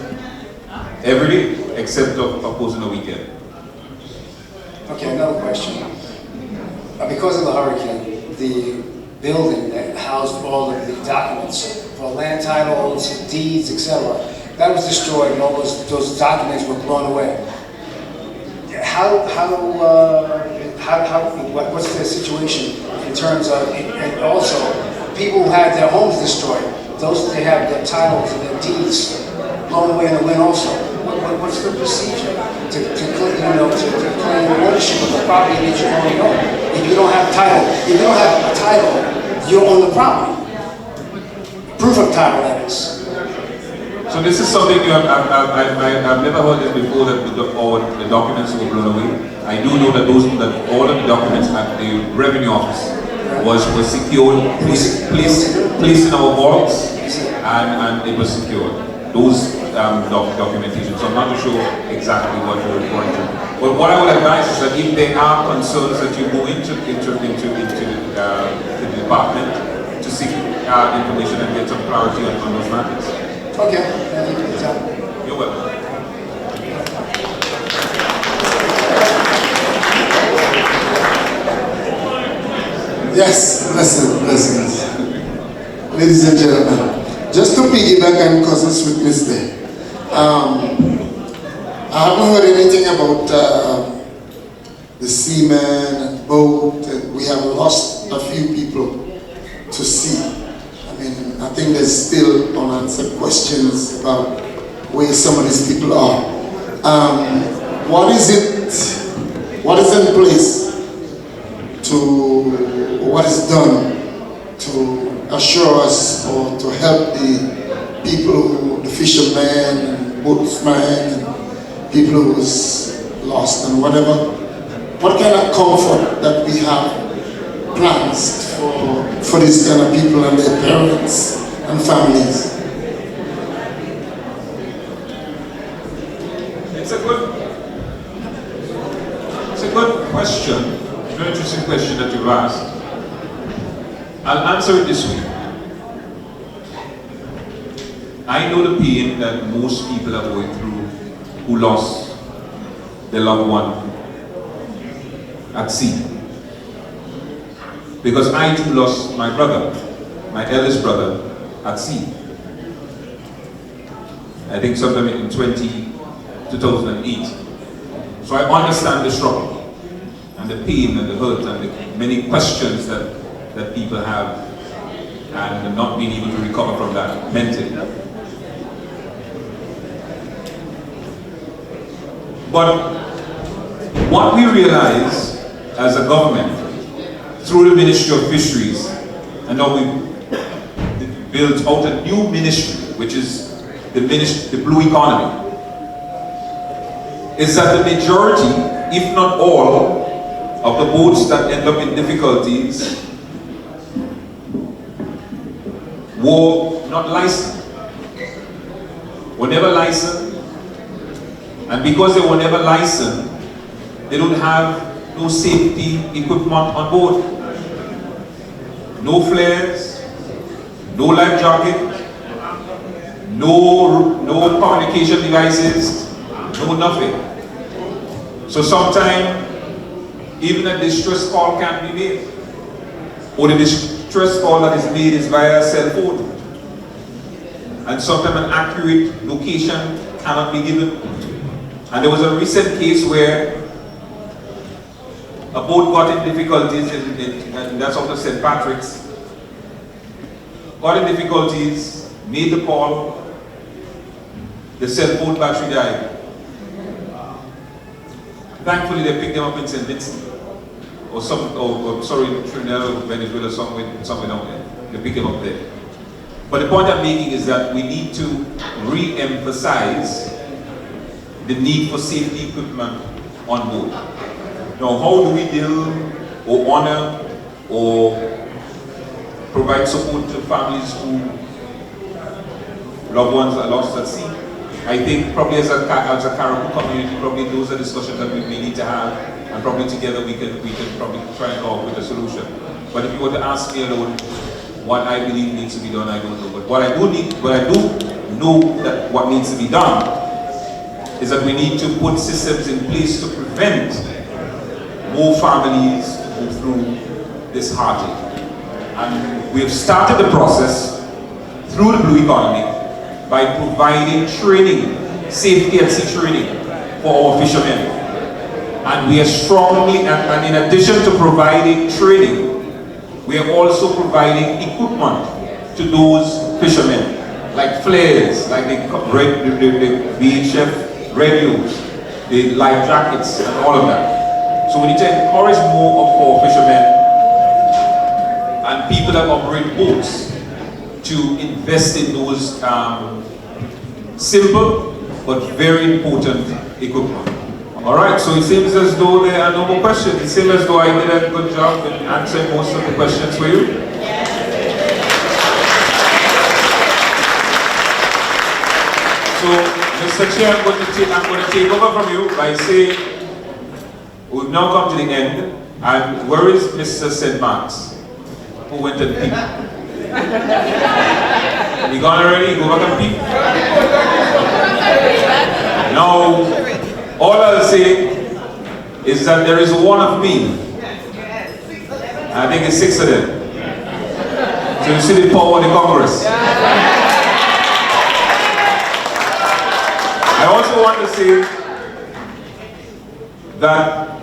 every day except of course on the weekend. Okay, another question. Because of the hurricane, the building that housed all of the documents for land titles, deeds, etc., that was destroyed, and all those documents were blown away. What's the situation in terms of, and also people who had their homes destroyed, they have their titles and their deeds blown away in the wind also. What's the procedure to claim ownership of the property that you already own? If you don't have title, if you don't have a title, you own the property. Proof of title, that is. So this is something I've never heard this before, that the documents were blown away. I do know that all of the documents at the revenue office was secured, placed in our vaults, and it was secured. Those documentation. So I'm not too sure exactly what you're referring to. But what I would advise is that if there are concerns that you go into the department to seek information and get some clarity on those matters. Okay, thank you. You're welcome. Yes, blessings. Ladies and gentlemen, just to piggyback and cousins with Mr. I haven't heard anything about the seamen and boat, and we have lost a few people to sea. I mean, I think there's still unanswered questions about where some of these people are. What is in place what is done to assure us or to help the people, the fishermen and boatsmen and people who was lost and whatever? What kind of comfort that we have plans for these kind of people and their parents and families? It's a good question. It's a very interesting question that you've asked. I'll answer it this way. I know the pain that most people are going through who lost their loved one at sea. Because I too lost my brother, my eldest brother, at sea. I think sometime in 2008. So I understand the struggle and the pain and the hurt and the many questions that people have and not being able to recover from that mentally. But what we realize as a government, through the Ministry of Fisheries, and now we built out a new ministry, which is the Blue Economy, is that the majority, if not all, of the boats that end up in difficulties were not licensed, were never licensed, and because they were never licensed, they don't have no safety equipment on board. No flares, no life jacket, no communication devices, no nothing. So sometimes even a distress call can't be made. Or the distress call that is made is via cell phone. And sometimes an accurate location cannot be given. And there was a recent case where a boat got in difficulties, and that's out of St. Patrick's. Got in difficulties, made the call, the cell phone battery died. Thankfully, they picked them up in St. Vincent, Trinidad, Venezuela, somewhere down there. They picked them up there. But the point I'm making is that we need to re-emphasize the need for safety equipment on board. Now, how do we deal or honor or provide support to families who loved ones are lost at sea. I think probably as a Caribou community, probably those are discussions that we need to have, and probably together we can probably try and come up with a solution. But if you were to ask me alone what I believe needs to be done, I don't know. But what I do know that what needs to be done is that we need to put systems in place to prevent more families to go through this heartache. And we have started the process through the Blue Economy by providing training, safety at sea training for our fishermen. And we are strongly, and in addition to providing training, we are also providing equipment to those fishermen, like flares, like the VHF radios, the life jackets, and all of that. So we need to encourage more of our fishermen and people that operate boats to invest in those simple but very important equipment. All right, so it seems as though there are no more questions. It seems as though I did a good job in answering most of the questions for you. So, Mr. Chair, I'm going to take over from you by saying we've now come to the end. And where is Mr. St. Mark's, who went and peeped? You gone already? Go back and peep? No. All I'll say is that there is one of me. I think it's 6 of them. So you see the power of the Congress. I also want to say that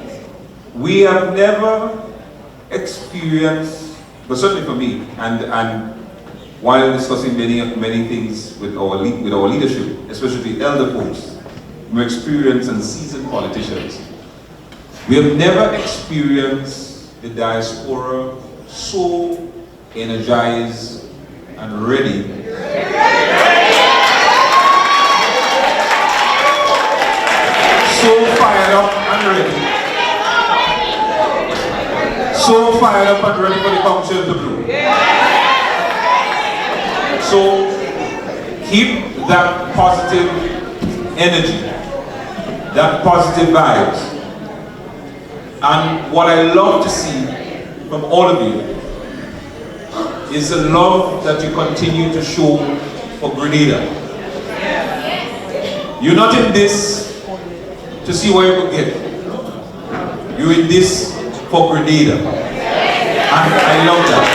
we have never experienced, but certainly for me, and while discussing many things with our leadership, especially the elder folks, more experienced and seasoned politicians, we have never experienced the diaspora so energized and ready so fired up and ready for the Council to Blue. So keep that positive energy, that positive vibes. And what I love to see from all of you is the love that you continue to show for Grenada. You're not in this to see what you could get. You're in this for Grenada. And I love that.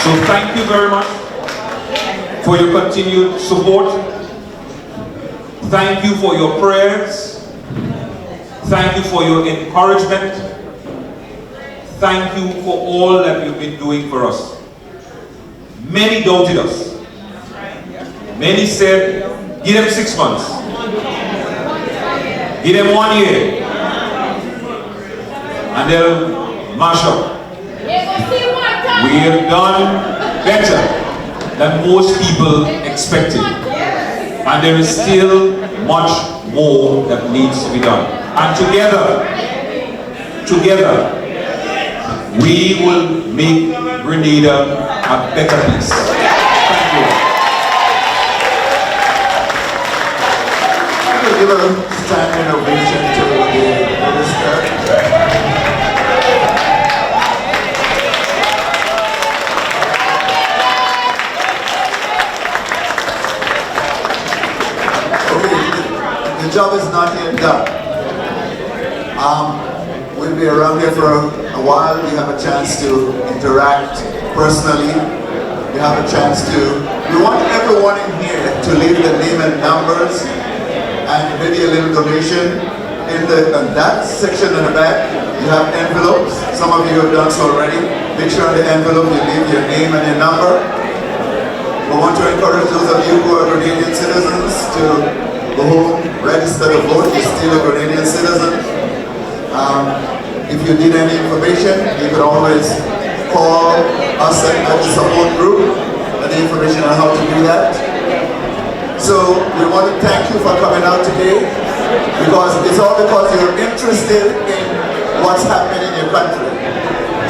So thank you very much for your continued support. Thank you for your prayers. Thank you for your encouragement. Thank you for all that you've been doing for us. Many doubted us. Many said, give them 6 months. Give them 1 year. And they'll mash up. We have done better than most people expected. And there is still much more that needs to be done. And together, we will make Grenada a better place. Thank you. I'm going to give a standing ovation to the minister. The job is not yet done. We'll be around here for a while. We have a chance to interact personally. We have a chance to, we want everyone in here to leave the name and numbers and maybe a little donation. In that section in the back, you have envelopes. Some of you have done so already. Make sure on the envelope you leave your name and your number. We want to encourage those of you who are Grenadian citizens to go home, register to vote. You're still a Grenadian citizen. If you need any information, you can always call us at the support group and the information on how to do that. So we want to thank you for coming out today, because it's all because you're interested in what's happening in your country.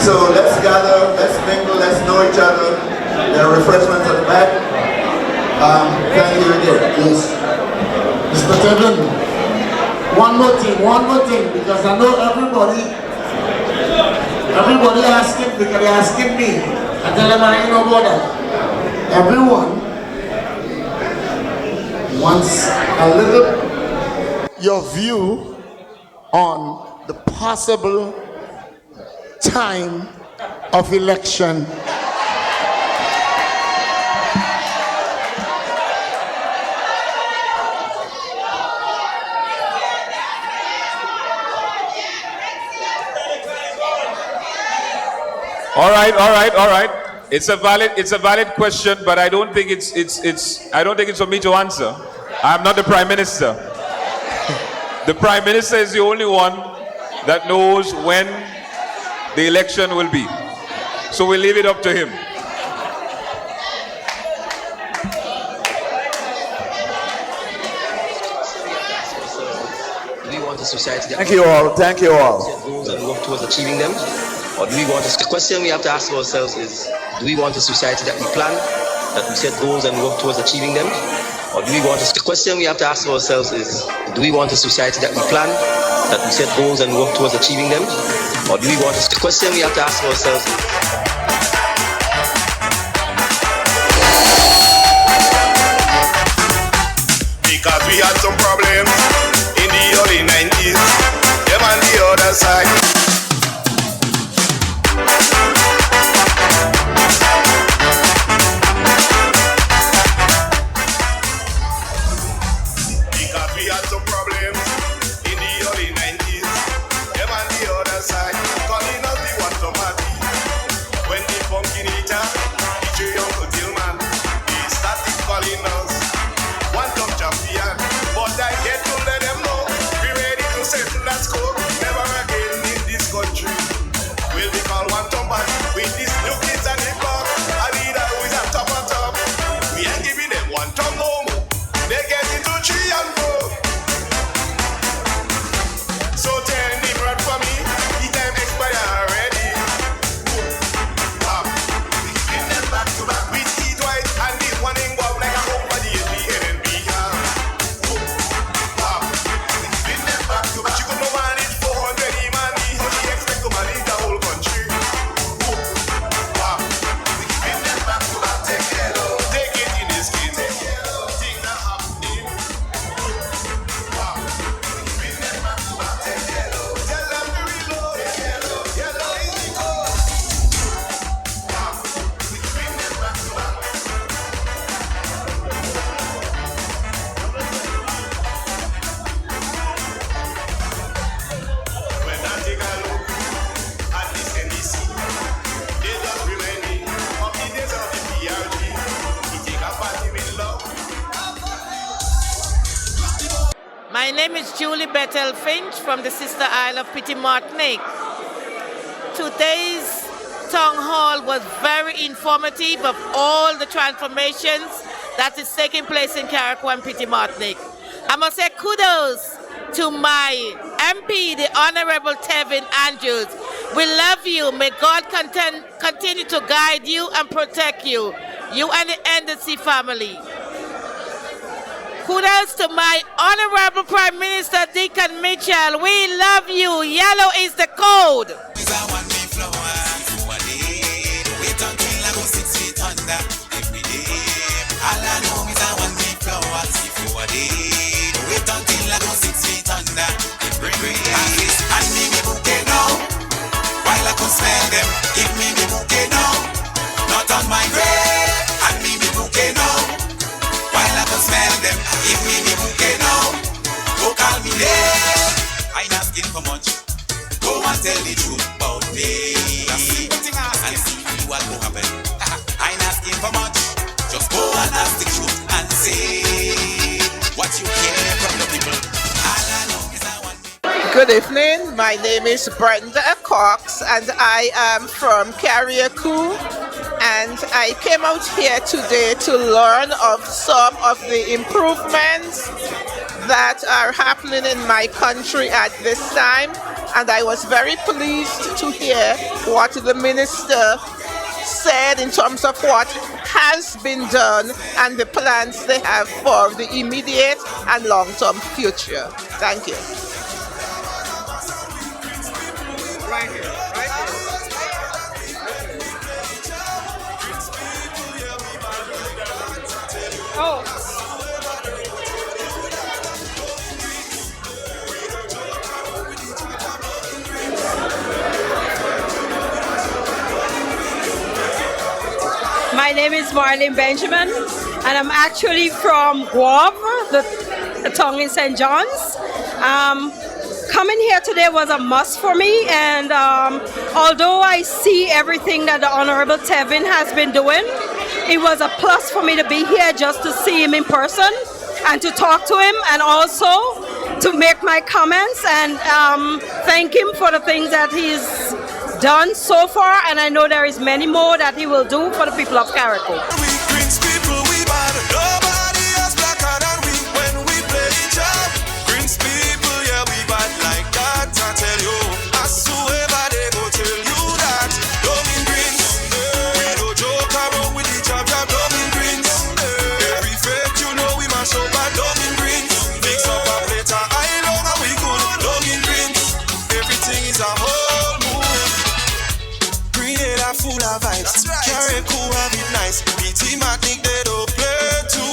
So let's gather, let's mingle, let's know each other. There are refreshments at the back. Thank you again. Yes. Mr. Tevin, one more thing, because I know everybody asking, because they're asking me. I tell them I ain't no bother. Everyone wants a little, your view on the possible time of election. All right. It's a valid question, but I don't think it's for me to answer. I'm not the Prime Minister. The Prime Minister is the only one that knows when the election will be. So we'll leave it up to him. Do we want a society that Thank you all. Thank you all. goals and work towards achieving them? Or do we want the question we have to ask ourselves is, do we want a society that we plan, that we set goals and work towards achieving them? Or do we want the question we have to ask ourselves is, do we want a society that we plan, that we set goals and work towards achieving them? Or do we want the question we have to ask ourselves is, because we had some problems in the early 90s, them on the other side. Because we had some problems in the early 90s, them on the other side, calling us the one party. When the pumpkin eater, DJ Uncle Tillman, they started calling us one top champion. But I get to let them know, we ready to settle that score. Never again in this country will be called one top party. With these new kids and hip hop, I need always a top on top. We ain't giving them one top no more. They get into 3 and 4. So tell them right for me, the time expired already. We spin them back to back with Heat White and this one in go like a hope for the NDC. We spin them back to back. She could no manage 400 money. How she expect to manage the whole country? We spin them back to back. Take it in his skin. Things are happening. We spin them back to back. Tell them to reload. Yellow is the code. We spin them back to back. When I take a look at this NDC, they just remind me of the days of the PRG. We take a party with love. My name is Julie Bethel Finch from the Sister Isle of Petit Martinique. Today's town hall was very informative of all the transformations that is taking place in Carriacou and Petit Martinique. I must say kudos to my MP, the Honorable Tevin Andrews. We love you. May God continue to guide you and protect you. You and the NDC family. Kudos to my Honorable Prime Minister Deacon Mitchell. We love you. Yellow is the code. Smell them, give me the bouquet now. Not on my grave, hand me the bouquet now. While I can smell them, give me the bouquet now. Go call me there, I ain't asking for much. Go and tell the truth about me, and see what will happen. I ain't asking for much, just go and ask the truth and say what you hear from the people. Good evening, my name is Brenda Cox and I am from Carriacou, and I came out here today to learn of some of the improvements that are happening in my country at this time. and I was very pleased to hear what the minister said in terms of what has been done and the plans they have for the immediate and long-term future. Thank you. My name is Marlene Benjamin, and I'm actually from Guam, the town in St. John's. Coming here today was a must for me, and although I see everything that the Honorable Tevin has been doing, it was a plus for me to be here just to see him in person and to talk to him, and also to make my comments and thank him for the things that he's done so far, and I know there is many more that he will do for the people of Carriacou. Carriacou have it nice. PT Matnik they don't play too.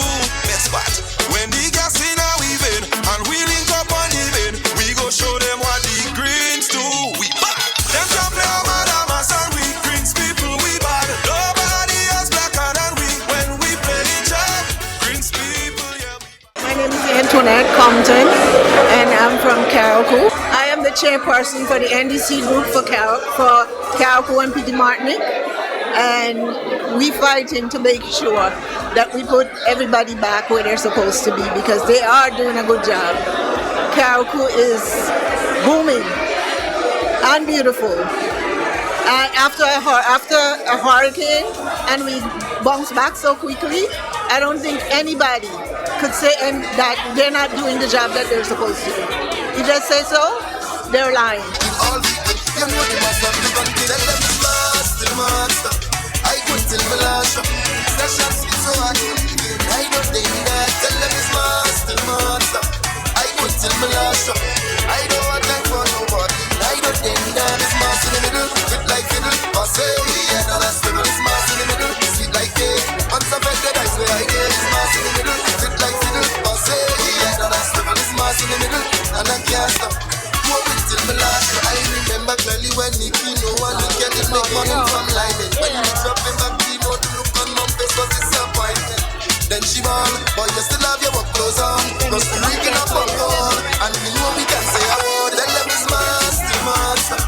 Best part when the gas in a weaving and we link up on the bed, we go show them what the greens do. We bad. Them can't play our madamas and we greens people we bad. Nobody else blacker than we when we play the job. Greens people, yeah. My name is Antoinette Compton and I'm from Carriacou. I am the chairperson for the NDC group for Carriacou and Petit Martinique. And we fighting to make sure that we put everybody back where they're supposed to be because they are doing a good job. Carriacou is booming and beautiful. And after a hurricane and we bounce back so quickly, I don't think anybody could say that they're not doing the job that they're supposed to do. You just say so, they're lying. I could tell my last shot. That shot sweet so I could live in. I don't think that. Tell them it's master. I could tell my last shot. I don't want time for nobody. I don't think that it's master in the middle. Fit like fiddle. I say, yeah, no, that's the it's master in the middle. Sweet like cake. Once I've had that, I swear I get it's master in the middle. Fit like fiddle. I say, yeah, no, that's the it's master in the middle. And I can't stop. Till my last year, I remember clearly when Nicky no one look at it, make money from lining. When you drop him back, he know to look on mom face was disappointment. Then she ball, but you still have your work clothes on. Cause we waking up on call, and we know we can say a word. Tell them it's master.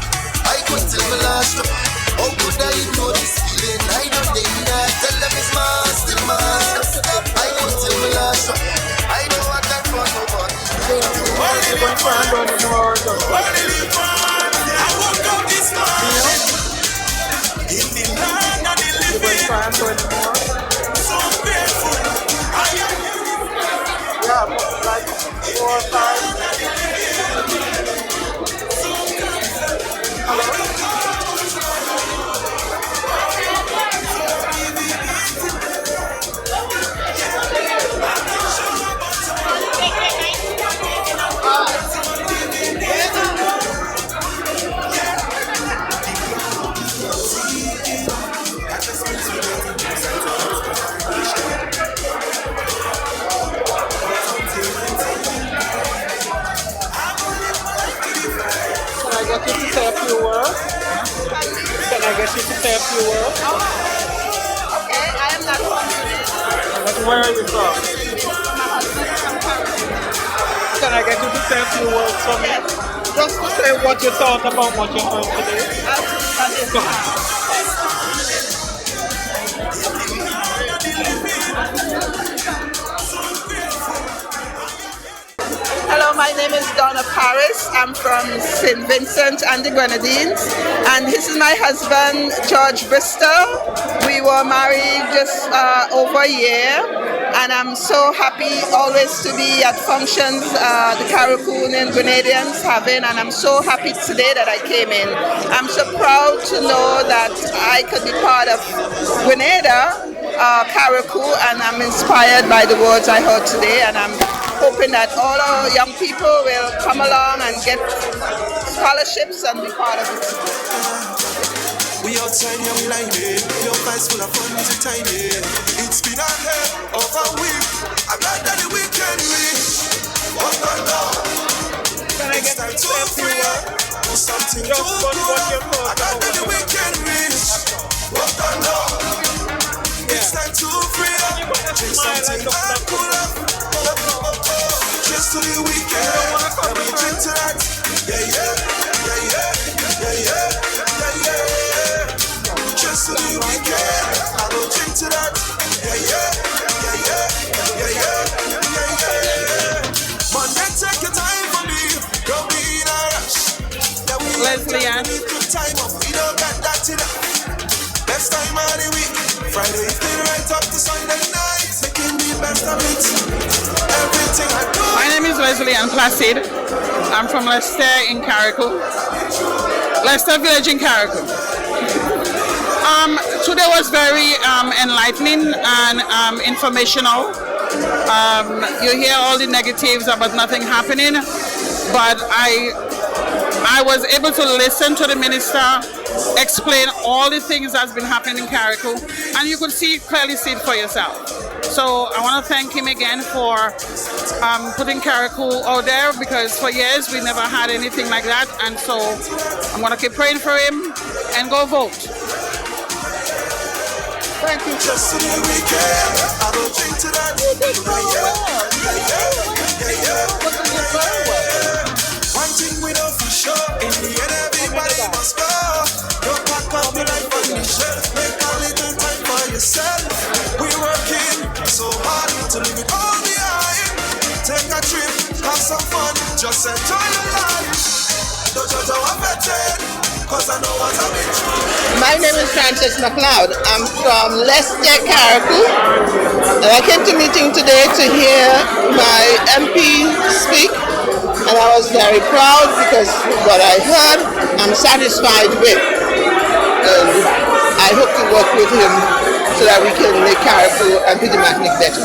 I could till my last year. How could I know this feeling? I don't think that. Tell them it's master. I could till my last year. I don't want that for nobody. I woke up this morning in the land of the living. So grateful. I am like 4 or 5. Hello? Can I get you to say a few words? Okay, I am not from. But where are you from? Can I get you to say a few words for me? Just to say what you thought about what you heard today. Go ahead. Hello, my name is Donna Paris. I'm from St. Vincent and the Grenadines. And this is my husband, George Bristol. We were married just over a year. and I'm so happy always to be at functions the Caraconian Grenadians having, and I'm so happy today that I came in. I'm so proud to know that I could be part of Grenada, Caracou, and I'm inspired by the words I heard today, and I'm hoping that all our young people will come along and get scholarships and be part of it. We outside, yeah, we like it. Your guys full of fun, is it tiny? It's been a hell of a week. I'm glad that the weekend reach. What the love? It's time to free up. Do something to good. I'm glad that the weekend reach. What the love? It's time to free up. Drink something and cool up. Just to the weekend. Let me drink to that. Yeah, yeah, yeah, yeah, yeah, yeah, yeah, yeah. Just to the weekend, I will drink to that. Yeah, yeah, yeah, yeah, yeah, yeah, yeah, yeah. Monday, take your time for me. Don't be in a rush. Yeah, we need good time off. We don't got that enough. Best time of the week. Friday evening right up to Sunday night. Making the best of it. Everything I do. My name is Leslie Ann Placid. I'm from Leicester in Caracou. Leicester Village in Caracou. Today was very enlightening and informational. You hear all the negatives about nothing happening, but I was able to listen to the minister explain all the things that's been happening in Caracou, and you could clearly see it for yourself. So I want to thank him again for putting Caracou out there, because for years we never had anything like that, and so I'm going to keep praying for him and go vote. Thank you. Just to the weekend, I don't drink to that. One thing we know for sure, in the end everybody must go. Don't pack up your life on the shelf. Make a little time for yourself. We're working so hard to leave it all behind. Take a trip, have some fun, just enjoy your life. Don't judge how I'm vetted, cause I know what I've been through. My name is Frances McLeod. I'm from Leicester, Caracou, and I came to meeting today to hear my MP speak, and I was very proud because what I heard, I'm satisfied with, and I hope to work with him so that we can make Caracou and Pidimacnic better.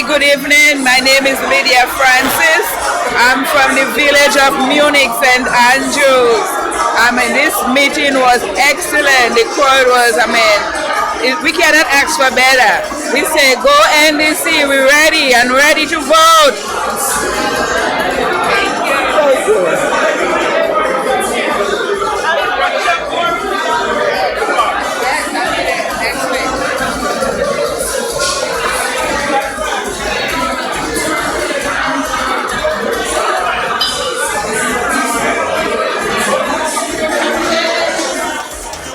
Good evening, my name is Lydia Francis. I'm from the village of Munich, St. Andrews. This meeting was excellent. The crowd was, we cannot ask for better. We say, go NDC, we're ready and ready to vote. Thank you.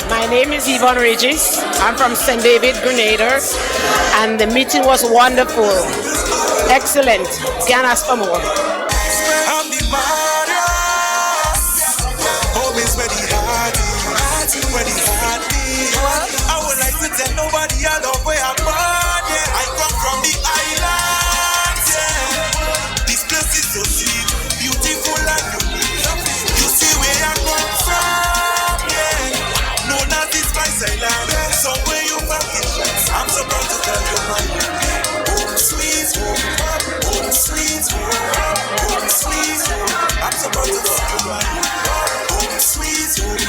My name is Yvonne Regis. I'm from St. David, Grenada, and the meeting was wonderful. Excellent. Can't ask for more. I would like to tell nobody I love where I'm born. Yeah, I come from the islands. Yeah, this place is so sweet, beautiful and unique. You see where I come from. Yeah, known as this spice island. Somewhere you vacation. I'm so proud to tell you my home sweet home, home sweet home, home sweet home. I'm so proud to tell you my home sweet home,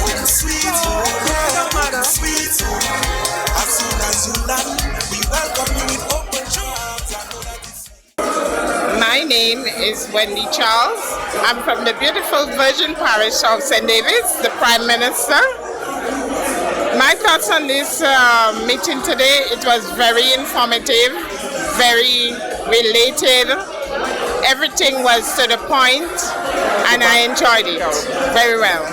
home sweet home. Sweet home. As soon as you land, we welcome you with open arms. My name is Wendy Charles. I'm from the beautiful Virgin Parish of St. David's, the Prime Minister. My thoughts on this meeting today, it was very informative, very related. Everything was to the point, and I enjoyed it very well.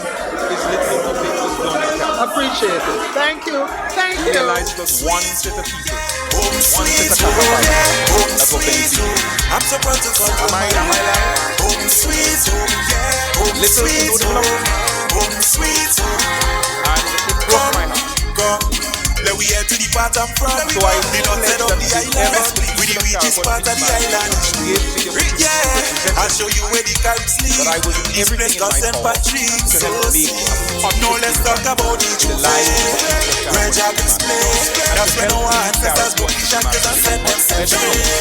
done in Carriacou. Appreciate it. Thank you. Thank you. Realize just one set of people, one set of sacrifices that were benefited. I'm so proud to call you my home sweet home, yeah. Home sweet home, home sweet home. And it broke my heart. Let we head to the part I'm from. So I did not set up the island. We the richest part of the island. Yeah, I'll show you where the Caribs live. This place got St. Patrick's. No, let's talk about each other. Where job is played. That's when our ancestors put the shackles and set them free.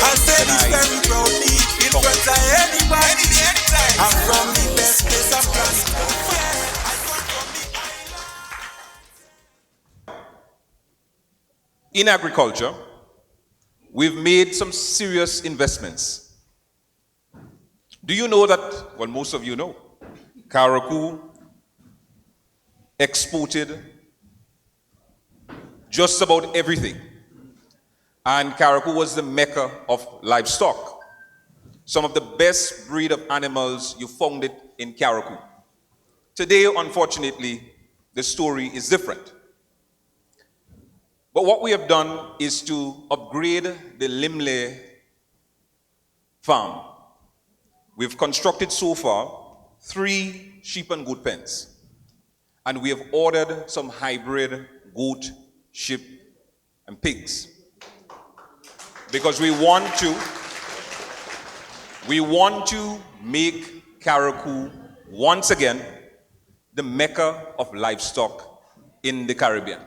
I'll say this very proudly in front of anybody. I'm from the best place of class. In agriculture, we've made some serious investments. Do you know that, well, most of you know, Caracou exported just about everything. And Caracou was the mecca of livestock. Some of the best breed of animals, you found it in Caracou. Today, unfortunately, the story is different. But what we have done is to upgrade the Limle farm. We've constructed so far 3 sheep and goat pens. And we have ordered some hybrid goat, sheep, and pigs. Because we want to make Caracou once again the mecca of livestock in the Caribbean.